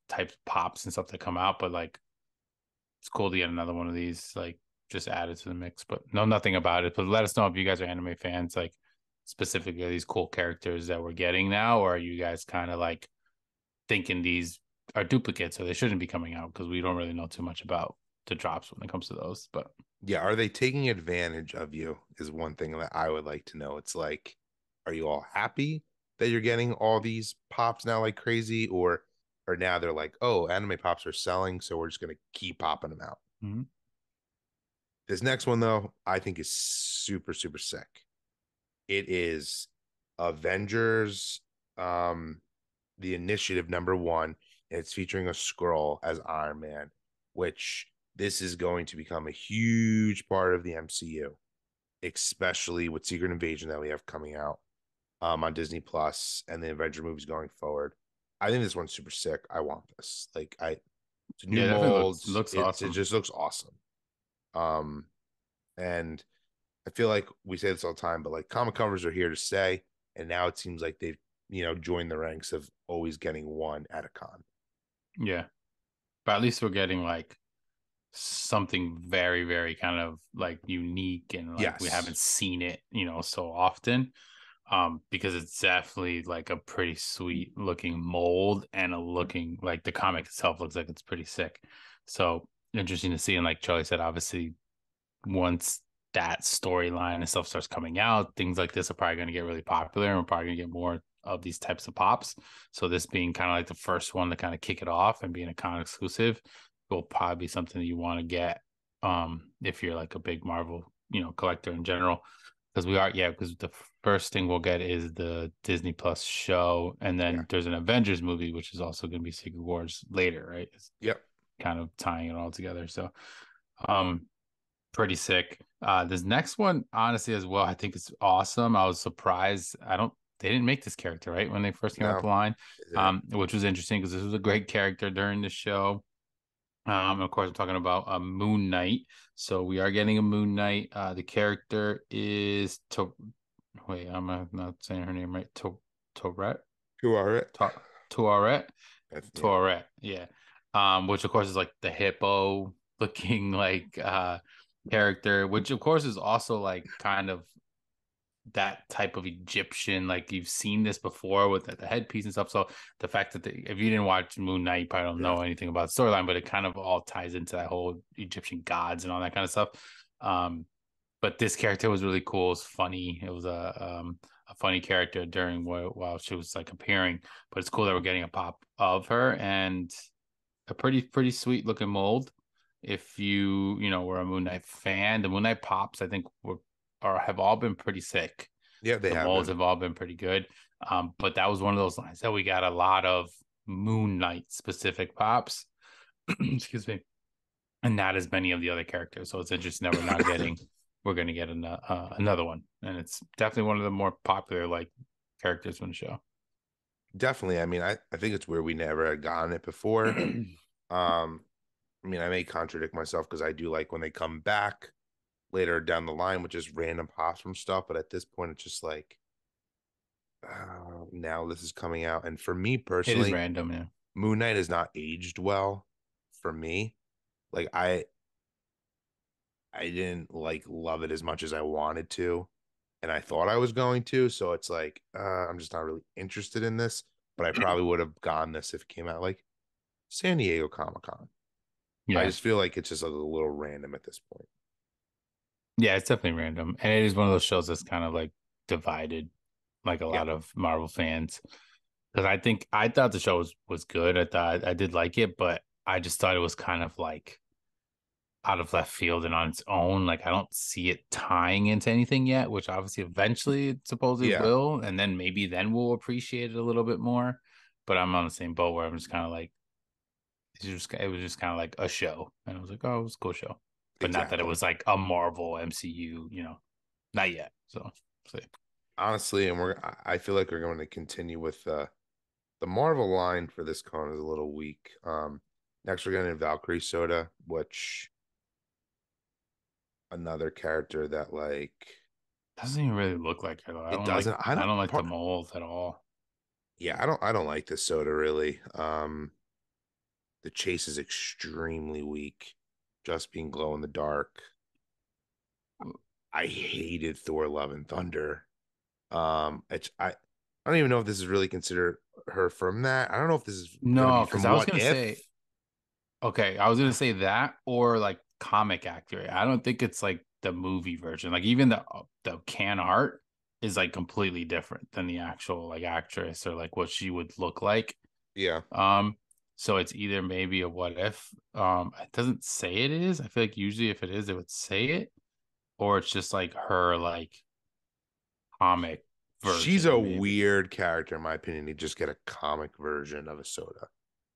type pops and stuff that come out, but like it's cool to get another one of these like just added to the mix, but know nothing about it. But let us know if you guys are anime fans, like specifically these cool characters that we're getting now, or are you guys kind of like thinking these are duplicates or they shouldn't be coming out because we don't really know too much about the drops when it comes to those. But Yeah, are they taking advantage of you? Is one thing that I would like to know. It's like, are you all happy that you're getting all these pops now like crazy, or now they're like, oh, anime pops are selling, so we're just gonna keep popping them out. mm-hmm. This next one though, I think is super, super sick. It is Avengers, um, the Initiative #1, and it's featuring a scroll as Iron Man, which this is going to become a huge part of the MCU, especially with Secret Invasion that we have coming out on Disney Plus and the Avenger movies going forward. I think this one's super sick. I want this. It's a new Yeah, definitely mold. looks It awesome. just looks awesome. Um, and I feel like we say this all the time, but like comic covers are here to stay, and now it seems like they've joined the ranks of always getting one at a con. Yeah, but at least we're getting like something very, very kind of like unique and like we Yes. haven't seen it, so often. Because it's definitely like a pretty sweet looking mold and a looking like the comic itself looks like it's pretty sick. So interesting to see. And like Charlie said, obviously once that storyline and stuff starts coming out, things like this are probably going to get really popular and we're probably going to get more of these types of pops. So this being kind of like the first one to kind of kick it off and being a con exclusive will probably be something that you want to get if you're like a big Marvel, collector in general. Because because the first thing we'll get is the Disney Plus show, and Yeah. then there's an Avengers movie, which is also going to be Secret Wars later, right? It's Yep. kind of tying it all together. So, um, pretty sick. This next one, honestly, as well, I think it's awesome. I was surprised. They didn't make this character, right, when they first came out No, the line, it didn't. which was interesting because this was a great character during the show. Of course, I'm talking about a Moon Knight. So we are getting a Moon Knight. The character is wait, I'm not saying her name right. Tourette, Who are it? Tourette, Yeah. Tourette. Yeah. Which of course is like the hippo looking like character, which of course is also like kind of that type of Egyptian, like you've seen this before with the headpiece and stuff. So the fact that if you didn't watch Moon Knight, you probably don't Yeah. know anything about the storyline, but it kind of all ties into that whole Egyptian gods and all that kind of stuff. Um, but this character was really cool. It's funny. It was a funny character during while she was like appearing. But it's cool that we're getting a pop of her and a pretty sweet looking mold. If were a Moon Knight fan, the Moon Knight pops I think were or have all been pretty sick. Yeah, they The have molds been. have all been pretty good. But that was one of those lines that we got a lot of Moon Knight specific pops. Excuse me, and not as many of the other characters. So it's interesting that we're going to get another one, and it's definitely one of the more popular like characters from the show. Definitely. I mean, I think it's where we never had gotten it before. Um, I mean, I may contradict myself because I do like when they come back later down the line with just random pops from stuff. But at this point, it's just like now this is coming out, and for me It is personally, random, yeah. Moon Knight has not aged well for me. Like I didn't like love it as much as I wanted to, and I thought I was going to. So it's like I'm just not really interested in this. But I probably would have gone this if it came out like San Diego Comic Con. I Yeah. just feel like it's just like a little random at this point. Yeah, it's definitely random. And it is one of those shows that's kind of like divided, like a Yeah, lot of Marvel fans. Because I thought the show was good. I thought I did like it, but I just thought it was kind of like out of left field and on its own. Like I don't see it tying into anything yet, which obviously eventually it supposedly yeah, will, and then maybe then we'll appreciate it a little bit more. But I'm on the same boat where I'm just kind of like it was just kind of like a show, and I was like, oh, it was a cool show, but not that it exactly. was like a Marvel MCU, not yet. So Honestly, and I feel like we're going to continue with the Marvel line for this con is a little weak. Next we're getting Valkyrie Soda, which another character that like doesn't even really look like it. it doesn't. I I don't don't like the part. mold at all. Yeah, I don't like this soda really. The chase is extremely weak. Just being glow in the dark. I hated Thor: Love and Thunder. I don't even know if this is really considered her from that. I don't know if this is gonna be No, because from I was What gonna If. say okay, I was gonna say that or like comic accurate. I don't think it's like the movie version. Like even the can art is like completely different than the actual like actress or like what she would look like. Yeah, Um, so it's either maybe a what if. It doesn't say it is. I feel like usually if it is, it would say it, or it's just like her like comic she's a version, maybe. weird character in my opinion. To just get a comic version of a soda.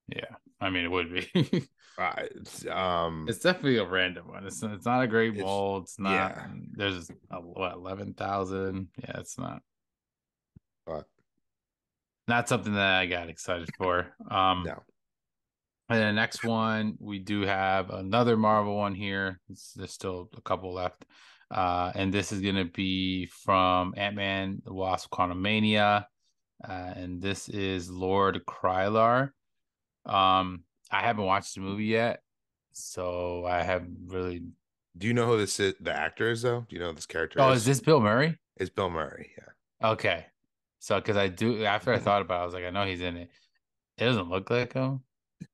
Yeah, I mean it would be. It's, It's definitely a random one. It's not a great it's mold. It's not. yeah, There's what 11,000. Yeah, it's but not something that I got excited for. no. And the next one we do have another Marvel one here. There's still a couple left. And this is gonna be from Ant-Man, the Wasp: Quantumania. And this is Lord Krylar. I haven't watched the movie yet, so I have really. Do you know who this is? The actor is though. Do you know who this character Oh, is is? this Bill Murray? It's Bill Murray. Okay. So, because I do, after I Yeah. thought about it, I was like, I know he's in it. It doesn't look like him.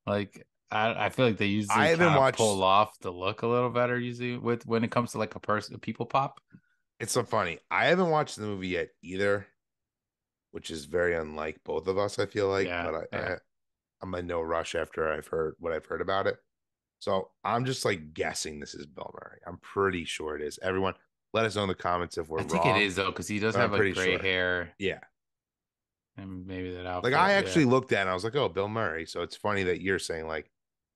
Like, I feel like they I usually haven't kind of pull watched. off the look a little better, usually with when it comes to like a people pop. It's so funny. I haven't watched the movie yet either, which is very unlike both of us. I feel like, Yeah, but yeah. I'm in no rush after I've heard what I've heard about it. So I'm just like guessing this is Bill Murray. I'm pretty sure it is. Everyone, let us know in the comments if we're I think it wrong, is though, because he does but I'm have like pretty gray sure. hair Yeah. and maybe that Like outfit. I Yeah. actually looked at it and I was like, oh, Bill Murray. So it's funny that you're saying like,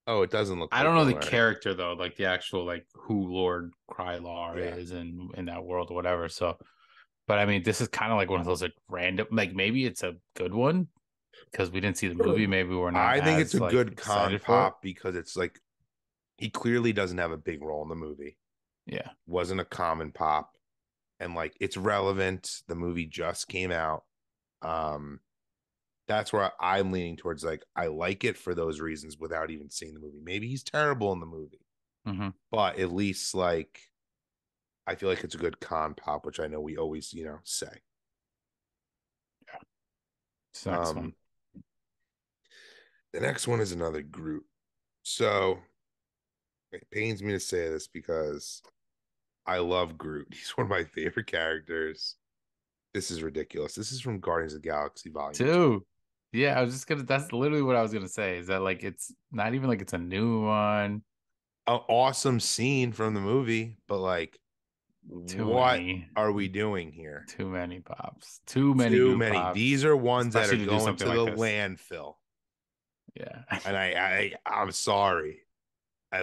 oh, it doesn't look I like don't know Bill the Murray. character though, like the actual like who Lord Krylar Yeah. is in that world or whatever. So, but I mean, this is kind of like one of those like random, like maybe it's a good one because we didn't see the movie. Maybe we're not I think it's as a like good con excited for it. pop because it's like he clearly doesn't have a big role in the movie. Yeah. Wasn't a common pop. And like it's relevant. The movie just came out. Um, that's where I'm leaning towards like I like it for those reasons without even seeing the movie. Maybe he's terrible in the movie, Hmm. but at least like I feel like it's a good con pop, which I know we always, say. Yeah. It's the next one. Um, the next one is another Groot. So it pains me to say this because I love Groot. He's one of my favorite characters. This is ridiculous. This is from Guardians of the Galaxy Volume 2. Two. Yeah, I was just gonna. That's literally what I was gonna say. Is that like it's not even like it's a new one. An awesome scene from the movie, but like, Too what many. are we doing here? Too many pops. Too many Too group many. These pops. are ones that are Especially to do going something to like the this. landfill. Yeah. And I'm sorry. I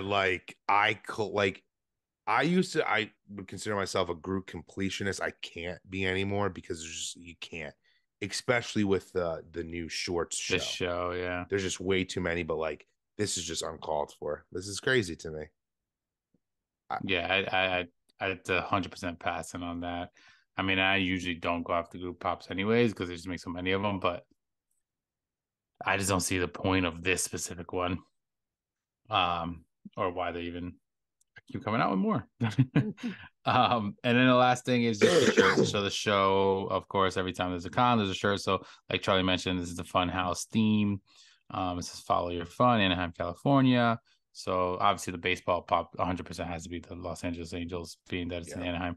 used to I would consider myself a group completionist. I can't be anymore because there's just you can't, especially with the new shorts This show. show, yeah. There's just way too many, but like this is just uncalled for. This is crazy to me. I, Yeah, I'd 100% passing on that. I mean, I usually don't go after group pops anyways because they just make so many of them, but I just don't see the point of this specific one, um, or why they even keep coming out with more. And then the last thing is just the shirt. So the show, of course, every time there's a con, there's a shirt. So like Charlie mentioned, this is the Fun House theme. It says "Follow Your Fun," Anaheim, California. So obviously the baseball pop 100% has to be the Los Angeles Angels, being that it's in Yeah. Anaheim.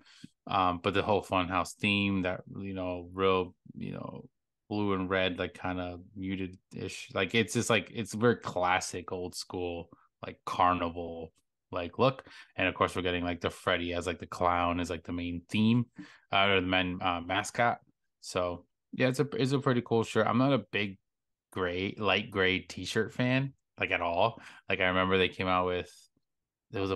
But the whole Fun House theme, that real blue and red, like kind of muted ish, like it's just like it's very classic, old school, like carnival like look. And of course we're getting like the Freddy as like the clown is like the main theme, or the main mascot. So yeah, it's a pretty cool shirt. I'm not a big light gray t-shirt fan like at all. Like I remember they came out with there was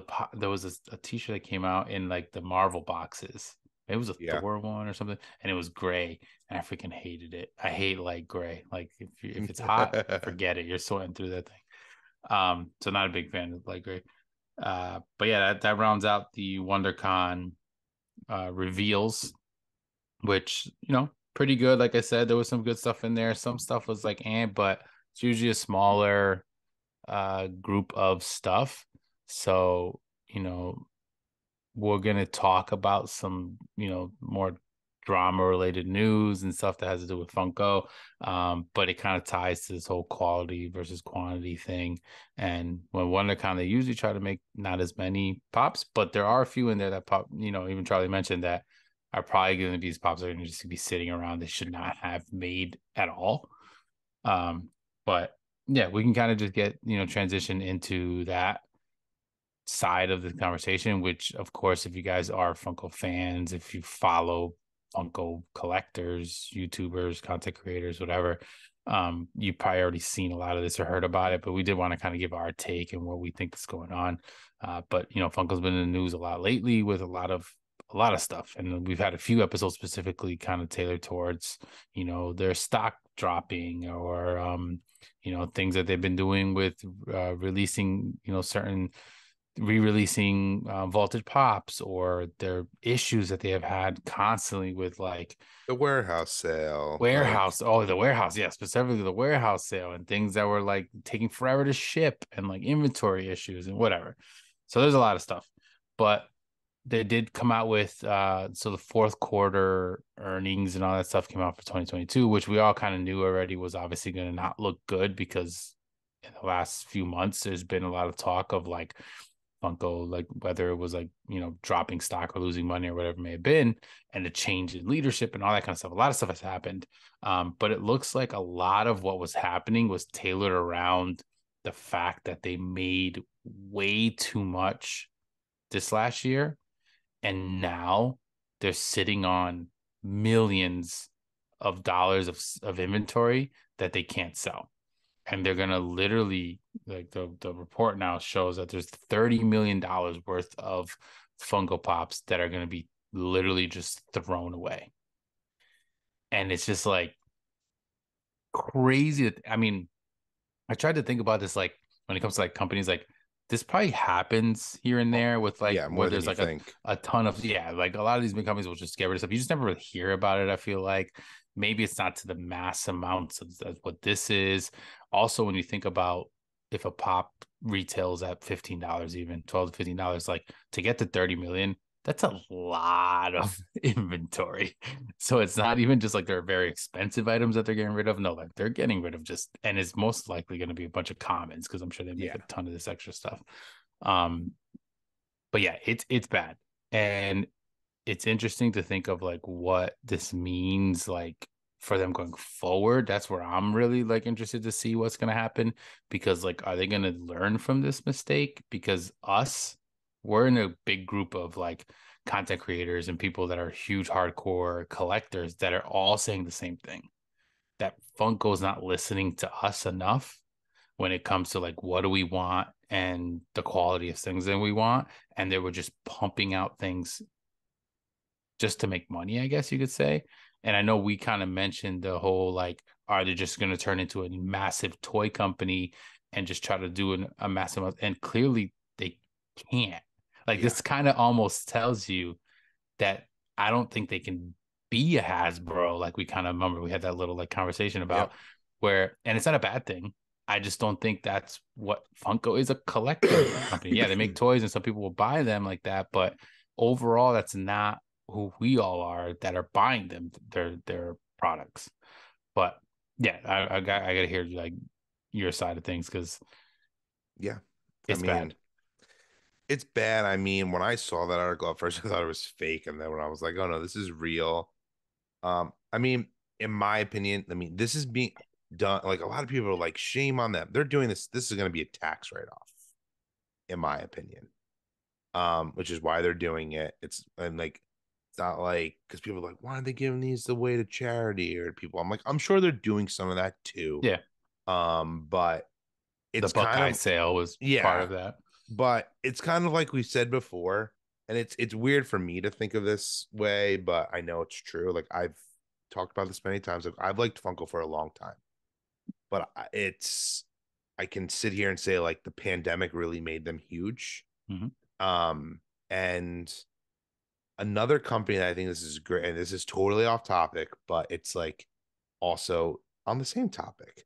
a t-shirt that came out in like the Marvel boxes. It was a Yeah. Thor one or something, and it was gray, and I freaking hated it. I hate light gray. Like if it's hot, forget it. You're sweating through that thing. So not a big fan of light gray. But yeah, that rounds out the WonderCon reveals, which pretty good. Like I said, there was some good stuff in there. Some stuff was like, but it's usually a smaller group of stuff. So we're gonna talk about some more drama related news and stuff that has to do with Funko. But it kind of ties to this whole quality versus quantity thing. And when WonderCon, they usually try to make not as many pops, but there are a few in there that pop, even Charlie mentioned that are probably going to be these pops that are going to just be sitting around. They should not have made at all. But yeah, we can kind of just get, transition into that side of the conversation, which of course, if you guys are Funko fans, if you follow Funko collectors, YouTubers, content creators, whatever, you probably already seen a lot of this or heard about it, but we did want to kind of give our take and what we think is going on. But Funko's been in the news a lot lately with a lot of stuff, and we've had a few episodes specifically kind of tailored towards their stock dropping, or things that they've been doing with releasing certain re-releasing vaulted pops, or their issues that they have had constantly with like The warehouse sale, like, warehouse. Oh, the warehouse. Yeah, specifically the warehouse sale, and things that were like taking forever to ship, and like inventory issues and whatever. So there's a lot of stuff. But they did come out with so the fourth quarter earnings and all that stuff came out for 2022, which we all kind of knew already was obviously going to not look good, because in the last few months there's been a lot of talk of like Funko, like whether it was like dropping stock or losing money or whatever it may have been, and the change in leadership and all that kind of stuff. A lot of stuff has happened, but it looks like a lot of what was happening was tailored around the fact that they made way too much this last year, and now they're sitting on millions of dollars of inventory that they can't sell, and they're gonna literally, like, the report now shows that there's $30 million worth of Funko Pops that are gonna be literally just thrown away. And it's just like crazy. I mean, I tried to think about this, like when it comes to like companies, like this probably happens here and there with like yeah, where more than there's you like think. a ton of, yeah, like a lot of these big companies will just get rid of stuff. You just never really hear about it. I feel like maybe it's not to the mass amounts of what this is. Also, when you think about if a pop retails at $15, even 12 to $15, like to get to 30 million, that's a lot of inventory. So it's not even just like they're very expensive items that they're getting rid of. No, like they're getting rid of just, and it's most likely going to be a bunch of commons, because I'm sure they make Yeah. a ton of this extra stuff. Um, but yeah, it's bad. And it's interesting to think of like what this means like for them going forward. That's where I'm really like interested to see what's going to happen, because like are they going to learn from this mistake? Because we're in a big group of like content creators and people that are huge hardcore collectors that are all saying the same thing, that Funko's not listening to us enough when it comes to like what do we want and the quality of things that we want, and they were just pumping out things just to make money, I guess you could say. And I know we kind of mentioned the whole like, are they just going to turn into a massive toy company and just try to do a massive amount? And clearly they can't. Like Yeah. this kind of almost tells you that I don't think they can be a Hasbro. Like we kind of remember we had that little like conversation about Yep. where, and it's not a bad thing. I just don't think that's what Funko is, a collector company. Yeah, they make toys and some people will buy them like that, but overall, that's not who we all are that are buying them, their products. But yeah, I got to hear like your side of things because Yeah. I it's bad. mean, it's bad. I mean, when I saw that article at first, I thought it was fake, and then when I was like, "Oh no, this is real." I mean, in my opinion, I mean, this is being done. Like a lot of people are like, "Shame on them." They're doing this. This is going to be a tax write-off, in my opinion. Which is why they're doing it. And like, it's not like because people are like, "Why are they giving these away to charity or to people?" I'm like, I'm sure they're doing some of that too. Yeah, But the it's kind Buckeye of sale was part yeah, of that. but it's kind of like we said before, and it's weird for me to think of this way, but I know it's true. Like I've talked about this many times. Like, I've liked Funko for a long time, but it's I can sit here and say like the pandemic really made them huge. Hmm. Um, and another company that I think this is great, and this is totally off topic, but it's like also on the same topic.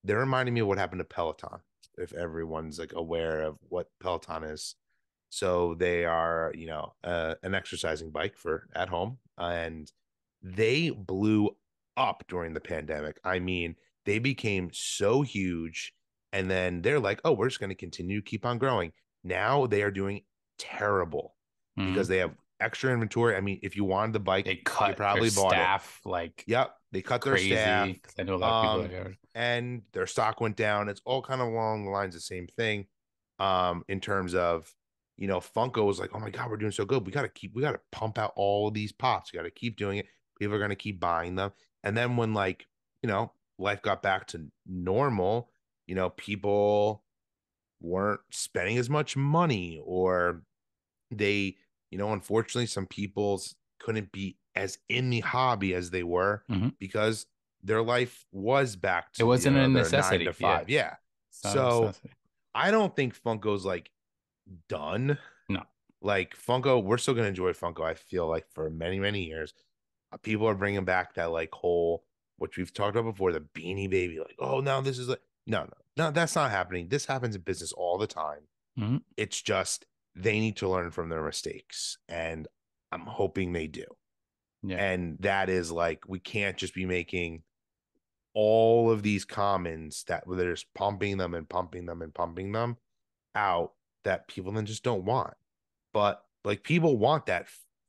They're reminding me of what happened to Peloton. If everyone's like aware of what Peloton is, so they are, an exercising bike for at home, and they blew up during the pandemic. I mean, they became so huge, and then they're like, "Oh, we're just going to continue to keep on growing." Now they are doing terrible because Hmm. they have extra inventory. I mean, if you wanted the bike, They you cut their probably bought it. staff like Yep, they cut their crazy staff, because I know a lot of people that um, are. and their stock went down. It's all kind of along the lines of the same thing, in terms of, Funko was like, "Oh my God, we're doing so good. We got to pump out all of these pops. We got to keep doing it. People are going to keep buying them." And then when like, life got back to normal, people weren't spending as much money, or they, unfortunately, some people's couldn't be as in the hobby as they were Mhm. because their life was back It to, wasn't a their nine to necessity. Yeah, five. Yeah. it's not a So necessity. I don't think Funko's like done. No. Like Funko, we're still gonna enjoy Funko. I feel like for many, many years, people are bringing back that like whole, which we've talked about before, the Beanie Baby. Like, oh, now this is like, no, no, no, that's not happening. This happens in business all the time. Hmm. It's just they need to learn from their mistakes, and I'm hoping they do. Yeah. And that is like we can't just be making all of these commons that they're just pumping them and pumping them and pumping them out that people then just don't want. But like people want that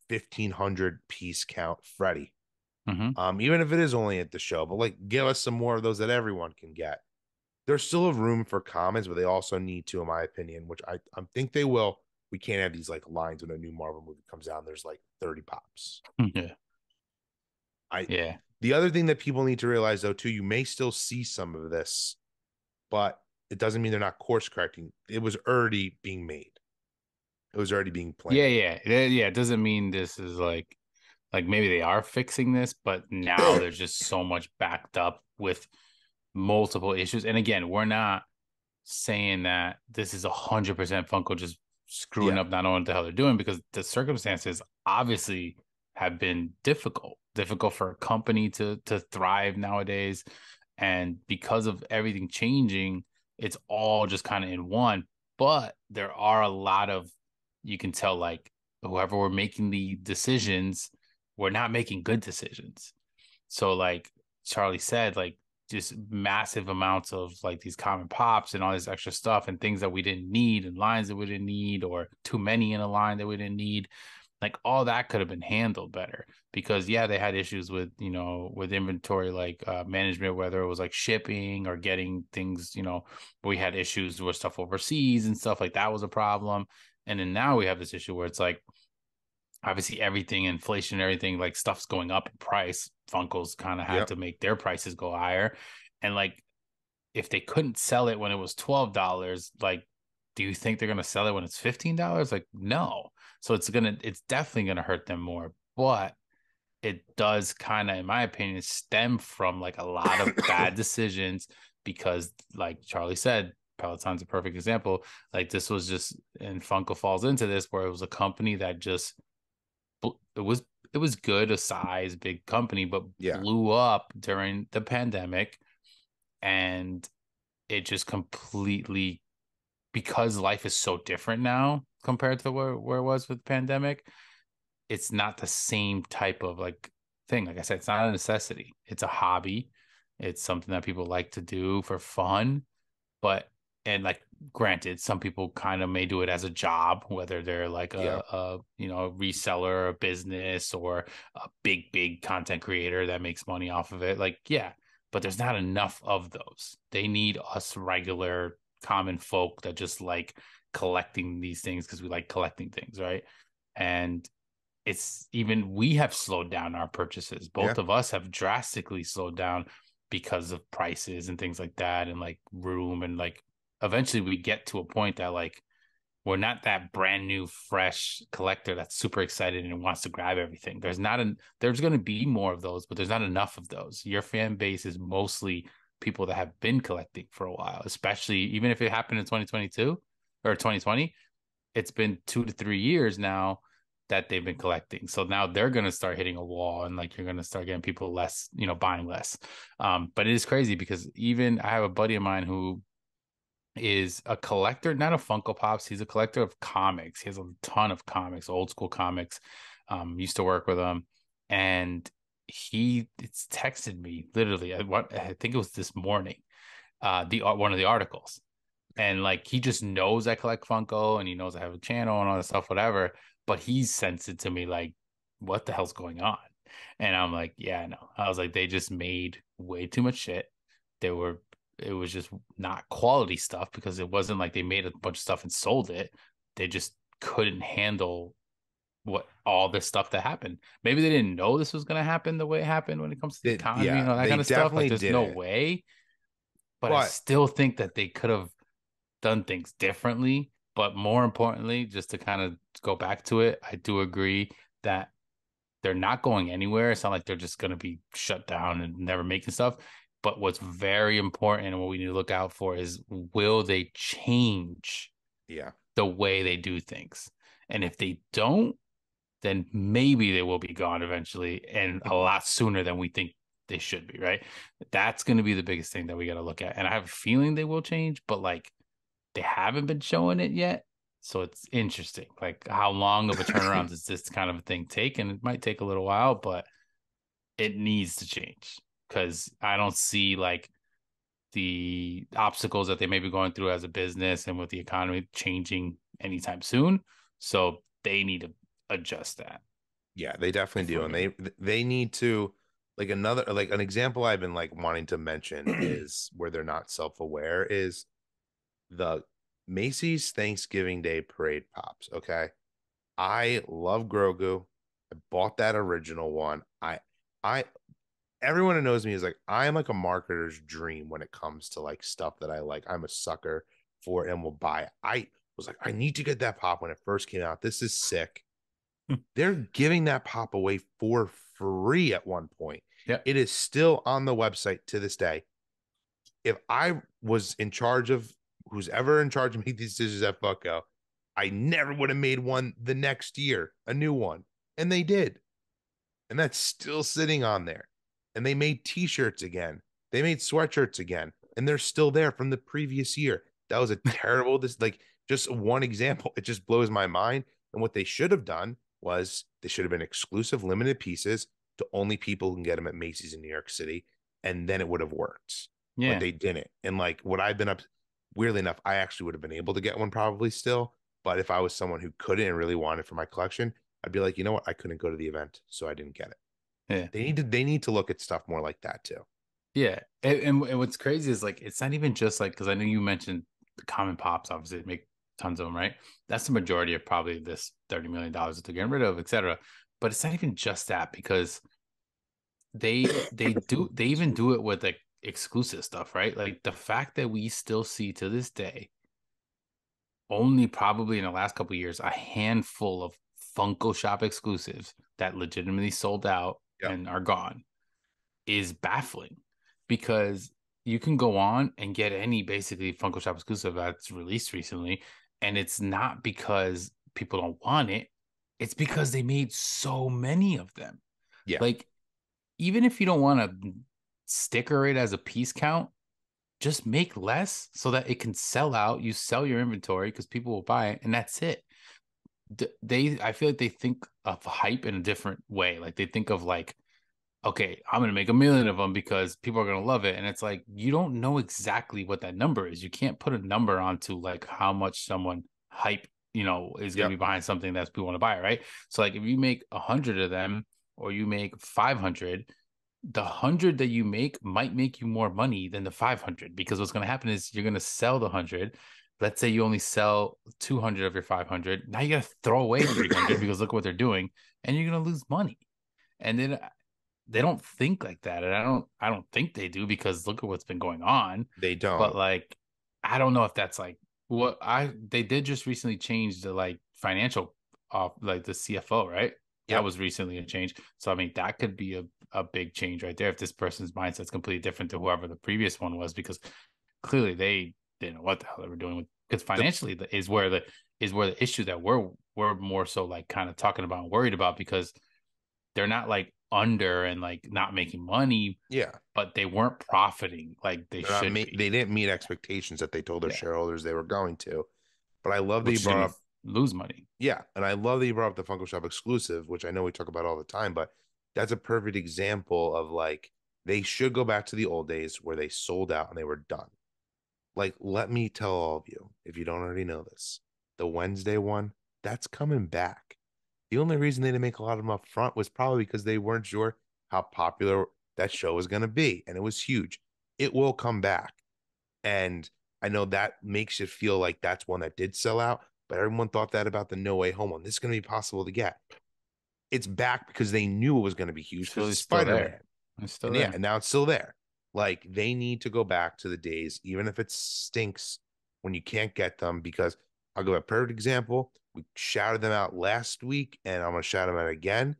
1,500 piece count Freddy. Hmm. Even if it is only at the show, but like give us some more of those that everyone can get. There's still a room for commons, but they also need to, in my opinion, which I think they will. We can't have these like lines when a new Marvel movie comes out and there's like 30 pops. Yeah. I Yeah. The other thing that people need to realize though, too, you may still see some of this, but it doesn't mean they're not course correcting. It was already being made. It was already being Yeah. planned. Yeah. Yeah. It doesn't mean this is like maybe they are fixing this, but now there's just so much backed up with multiple issues. And again, we're not saying that this is 100% Funko just screwing Yeah. up not knowing what the hell they're doing because the circumstances obviously have been difficult for a company to thrive nowadays. And because of everything changing, it's all just kind of in one. But there are a lot of, you can tell, like, whoever were making the decisions, we're not making good decisions. So, like Charlie said, like, just massive amounts of like these common pops and all this extra stuff and things that we didn't need and lines that we didn't need or too many in a line that we didn't need, like all that could have been handled better because yeah, they had issues with, with inventory, like management, whether it was like shipping or getting things, we had issues with stuff overseas and stuff like that was a problem. And then now we have this issue where it's like obviously everything, inflation, everything, like stuff's going up in price. Funko's kind of had Yep. to make their prices go higher. And like if they couldn't sell it when it was $12, like do you think they're gonna sell it when it's $15? Like no. So it's definitely gonna hurt them more. But it does kind of, in my opinion, stem from like a lot of bad decisions because, like Charlie said, Peloton's a perfect example. Like this was just, and Funko falls into this where it was a company that just it was it was good, a size big company, but Yeah. blew up during the pandemic, and it just completely, because life is so different now compared to where it was with the pandemic. It's not the same type of like thing. Like I said, it's not a necessity. It's a hobby. It's something that people like to do for fun. But and like granted, some people kind of may do it as a job, whether they're like Yeah. a a reseller, a business, or a big content creator that makes money off of it. Like, yeah, but there's not enough of those. They need us regular common folk that just like collecting these things because we like collecting things, right? And it's even we have slowed down our purchases. Yeah. Both of us have drastically slowed down because of prices and things like that, and like room, and like eventually we get to a point that like we're not that brand new fresh collector that's super excited and wants to grab everything. There's going to be more of those, but there's not enough of those. Your fan base is mostly people that have been collecting for a while, especially even if it happened in 2022 or 2020. It's been 2 to 3 years now that they've been collecting. So now they're going to start hitting a wall, and like you're going to start getting people less, buying less. But it is crazy because even I have a buddy of mine who is a collector, not of Funko Pops. He's a collector of comics. He has a ton of comics, old school comics. Used to work with him, and it's texted me literally. I think it was this morning. The one of the articles, and like he just knows I collect Funko, and he knows I have a channel and all that stuff, whatever. But he sends it to me like, "What the hell's going on?" And I'm like, "Yeah, I know." I was like, "They just made way too much shit. They were, it was just not quality stuff because it wasn't like they made a bunch of stuff and sold it. They just couldn't handle what all this stuff that happened. Maybe they didn't know this was going to happen the way it happened when it comes to the economy and Yeah. all that They kind of stuff. Like, definitely there's no didn't. way." But I But still think that they could have done things differently. But more importantly, just to kind of go back to it, I do agree that they're not going anywhere. It's not like they're just going to be shut down and never making stuff. But what's very important and what we need to look out for is, will they change yeah. the way they do things? And if they don't, then maybe they will be gone eventually and a lot sooner than we think they should be, right? That's going to be the biggest thing that we got to look at. And I have a feeling they will change, but like they haven't been showing it yet. So it's interesting. Like, how long of a turnaround does this kind of thing take? And it might take a little while, but it needs to change because I don't see like the obstacles that they may be going through as a business and with the economy changing anytime soon. So they need to adjust that Yeah, they definitely if do. we're And gonna. they need to, like, another, like, an example I've been like wanting to mention is where they're not self-aware is the Macy's Thanksgiving Day parade pops. Okay. I love Grogu. I bought that original one. I everyone who knows me is like I am like a marketer's dream when it comes to like stuff that I like. I'm a sucker for it and will buy it. I was like, I need to get that pop when it first came out. This is sick. They're giving that pop away for free at one point. Yeah. It is still on the website to this day. If I was in charge of who's ever in charge of making these decisions at Funko, I never would have made one the next year, a new one. And they did. And that's still sitting on there. And they made t-shirts again. They made sweatshirts again. And they're still there from the previous year. That was a terrible, this like just one example. It just blows my mind. And what they should have done was they should have been exclusive limited pieces to only people who can get them at Macy's in New York City. And then it would have worked. But Yeah. they didn't. And like what I've been up, weirdly enough, I actually would have been able to get one probably still. But if I was someone who couldn't and really wanted for my collection, I'd be like, you know what? I couldn't go to the event, so I didn't get it. Yeah. They need to look at stuff more like that too. Yeah. And what's crazy is like it's not even just like, because I know you mentioned the common pops, obviously make tons of them, right? That's the majority of probably this $30 million that they're getting rid of, etc. But it's not even just that, because they even Excuse me. do it with like exclusive stuff, right? Like the fact that we still see to this day, only probably in the last couple of years, a handful of Funko Shop exclusives that legitimately sold out Yep. and are gone is baffling, because you can go on and get any basically Funko Shop exclusive that's released recently, and it's not because people don't want it, it's because they made so many of them. Yeah. Like, even if you don't want to sticker it as a piece count, just make less so that it can sell out. You sell your inventory because people will buy it, and that's it. I feel like they think of hype in a different way. Like they think of like, okay, I'm gonna make 1 million of them because people are gonna love it. And it's like you don't know exactly what that number is. You can't put a number onto like how much someone hype, is gonna be Yep. behind something that people want to buy, right? So like if you make 100 of them or you make 500, the 100 that you make might make you more money than the 500, because what's gonna happen is you're gonna sell the 100. Let's say you only sell 200 of your 500. Now you gotta throw away 300 because look what they're doing, and you're gonna lose money. And then they don't think like that, and I don't think they do, because look at what's been going on. They But don't. like, I don't know if that's like what I they did just recently change the like financial off, like the CFO, right? That Yep. was recently a change. So I mean that could be a big change right there if this person's mindset's completely different to whoever the previous one was, because clearly they didn't know what the hell they were doing with, because The financially is where the issue that we're more so like kind of talking about and worried about, because they're not like under and like not making money, yeah. but they weren't profiting like they They're not should be. they didn't meet expectations that they told their Yeah. shareholders they were going to. But I love that you Which is brought gonna up, lose money. yeah, and I love that you brought up the Funko Shop exclusive, which I know we talk about all the time, but that's a perfect example of like they should go back to the old days where they sold out and they were done. Like, let me tell all of you, if you don't already know this, the Wednesday one, that's coming back. The only reason they didn't make a lot of them up front was probably because they weren't sure how popular that show was going to be. And it was huge. It will come back. And I know that makes you feel like that's one that did sell out, but everyone thought that about the No Way Home one. This is going to be possible to get. It's back because they knew it was going to be huge because So it's he's still there. Spider-Man. It's still And yeah, there. and now it's still there. Like they need to go back to the days, even if it stinks when you can't get them. Because I'll give a perfect example. We shouted them out last week, and I'm gonna shout them out again.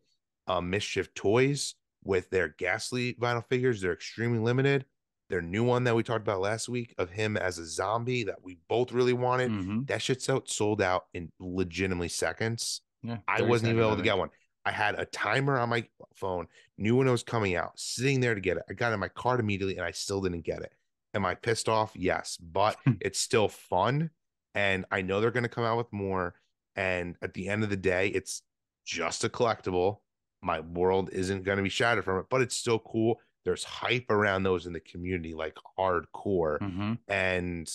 Mischief Toys with their Ghastly vinyl figures. They're extremely limited. Their new one that we talked about last week of him as a zombie that we both really wanted. Mm-hmm. That shit's out sold out in legitimately seconds. Yeah, I 30 wasn't even seconds, able I to get think. one. I had a timer on my phone, knew when it was coming out, sitting there to get it. I got it in my cart immediately and I still didn't get it. Am I pissed off? Yes, but it's still fun. And I know they're going to come out with more. And at the end of the day, it's just a collectible. My world isn't going to be shattered from it, but it's still cool. There's hype around those in the community, like hardcore. Mm-hmm. And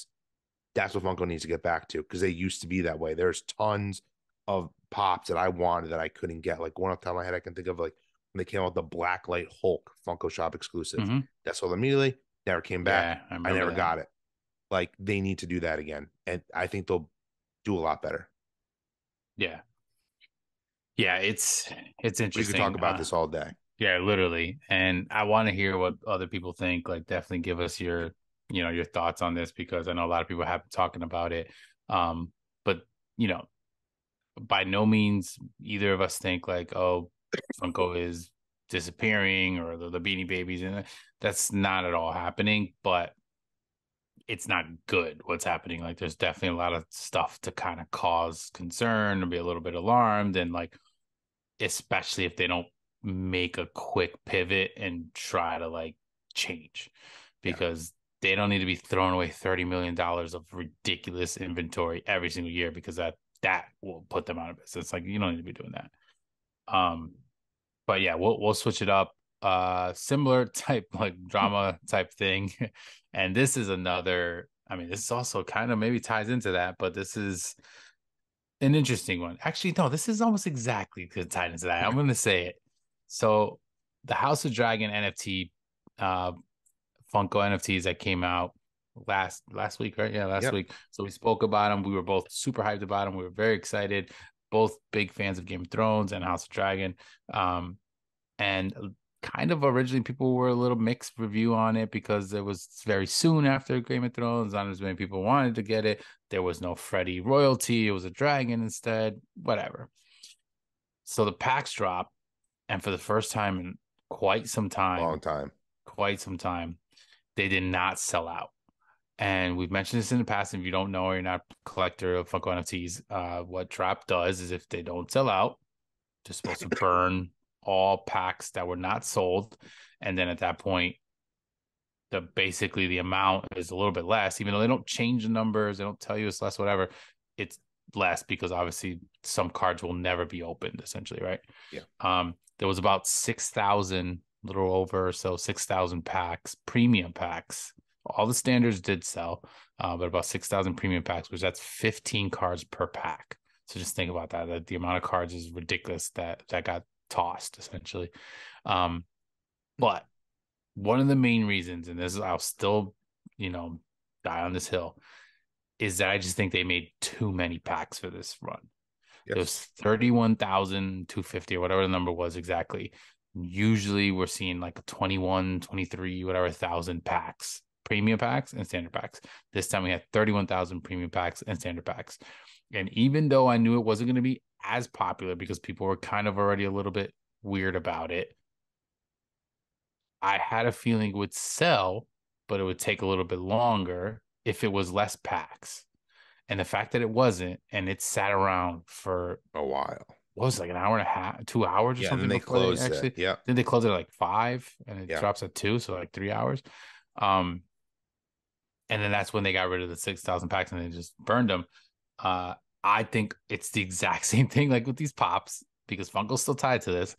that's what Funko needs to get back to because they used to be that way. There's tons of pops that I wanted that I couldn't get. Like one off the top of my head, I can think of like when they came out with the Blacklight Hulk Funko Shop exclusive. Mm-hmm. That sold immediately, never came back. Yeah, I I remember never that. got it. Like they need to do that again. And I think they'll do a lot better. Yeah. Yeah, it's We could talk interesting. about this all day. Yeah, literally. And I want to hear what other people think. Like definitely give us your thoughts on this, because I know a lot of people have been talking about it. But you know, by no means either of us think like, oh, Funko is disappearing or the Beanie Babies, and that's not at all happening. But it's not good what's happening. Like, there's definitely a lot of stuff to kind of cause concern or be a little bit alarmed, and like, especially if they don't make a quick pivot and try to like change, Yeah. because they don't need to be throwing away $30 million of ridiculous inventory every single year, because that will put them out of business. Like, you don't need to be doing that. Um, but yeah, we'll switch it up. Similar type like drama type thing. And this is another, I mean, this is also kind of maybe ties into that, but this is an interesting one. Actually, no, this is almost exactly tied into that. I'm gonna say it. So the House of Dragon NFT, uh Funko NFTs that came out last week, right? Yeah, last Yep. week. So we spoke about them. We were both super hyped about them. We were very excited. Both big fans of Game of Thrones and House of Dragon. And kind of originally people were a little mixed review on it, because it was very soon after Game of Thrones. Not as many people wanted to get it. There was no Freddy royalty. It was a dragon instead. Whatever. So the packs drop, and for the first time in quite some Long time, time. quite some time, they did not sell out. And we've mentioned this in the past. If you don't know or you're not a collector of Funko NFTs, what Drop does is if they don't sell out, they're supposed to burn all packs that were not sold. And then at that point, basically the amount is a little bit less, even though they don't change the numbers, they don't tell you it's less, whatever. It's less because obviously some cards will never be opened, essentially, right? Yeah. There was about 6,000, little over, so 6,000 packs, premium packs. All the standards did sell, but about 6,000 premium packs, which that's 15 cards per pack. So just think about that. The amount of cards is ridiculous that got tossed, essentially. But one of the main reasons, and this is I'll still, die on this hill, is that I just think they made too many packs for this run. It was Yes. 31,250 or whatever the number was exactly. Usually we're seeing like a 21, 23, whatever thousand packs, premium packs and standard packs. This time we had 31,000 premium packs and standard packs. And even though I knew it wasn't going to be as popular because people were kind of already a little bit weird about it, I had a feeling it would sell, but it would take a little bit longer if it was less packs. And the fact that it wasn't, and it sat around for A while. what was it, like an hour and a half, 2 hours or Yeah, and then something they before they closed it. actually Yep. then they close it at like 5 and it Yeah. drops at 2, so like 3 hours. Um, and then that's when they got rid of the 6,000 packs and they just burned them. Uh, I think it's the exact same thing like with these pops because Funko's still tied to this,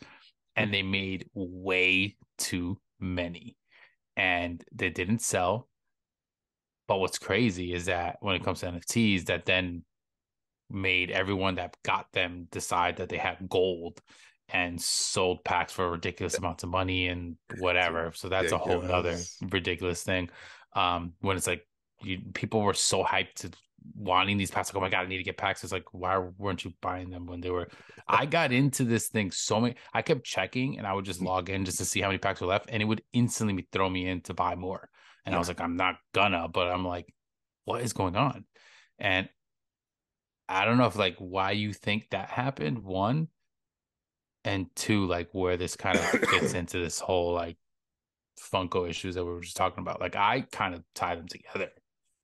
and they made way too many and they didn't sell. But what's crazy is that when it comes to NFTs, that then made everyone that got them decide that they had gold and sold packs for ridiculous amounts of money and It's whatever. So that's a whole nother ridiculous. ridiculous thing. When it's like people were so hyped to wanting these packs, like, oh my God, I need to get packs. It's like, why weren't you buying them when they were? I got into this thing so many, I kept checking and I would just log in just to see how many packs were left, and it would instantly throw me in to buy more. And I Yeah. was like, I'm not gonna, but I'm like, what is going on? And I don't know if like why you think that happened, one, and two, like where this kind of fits into this whole like Funko issues that we were just talking about. Like I kind of tie them together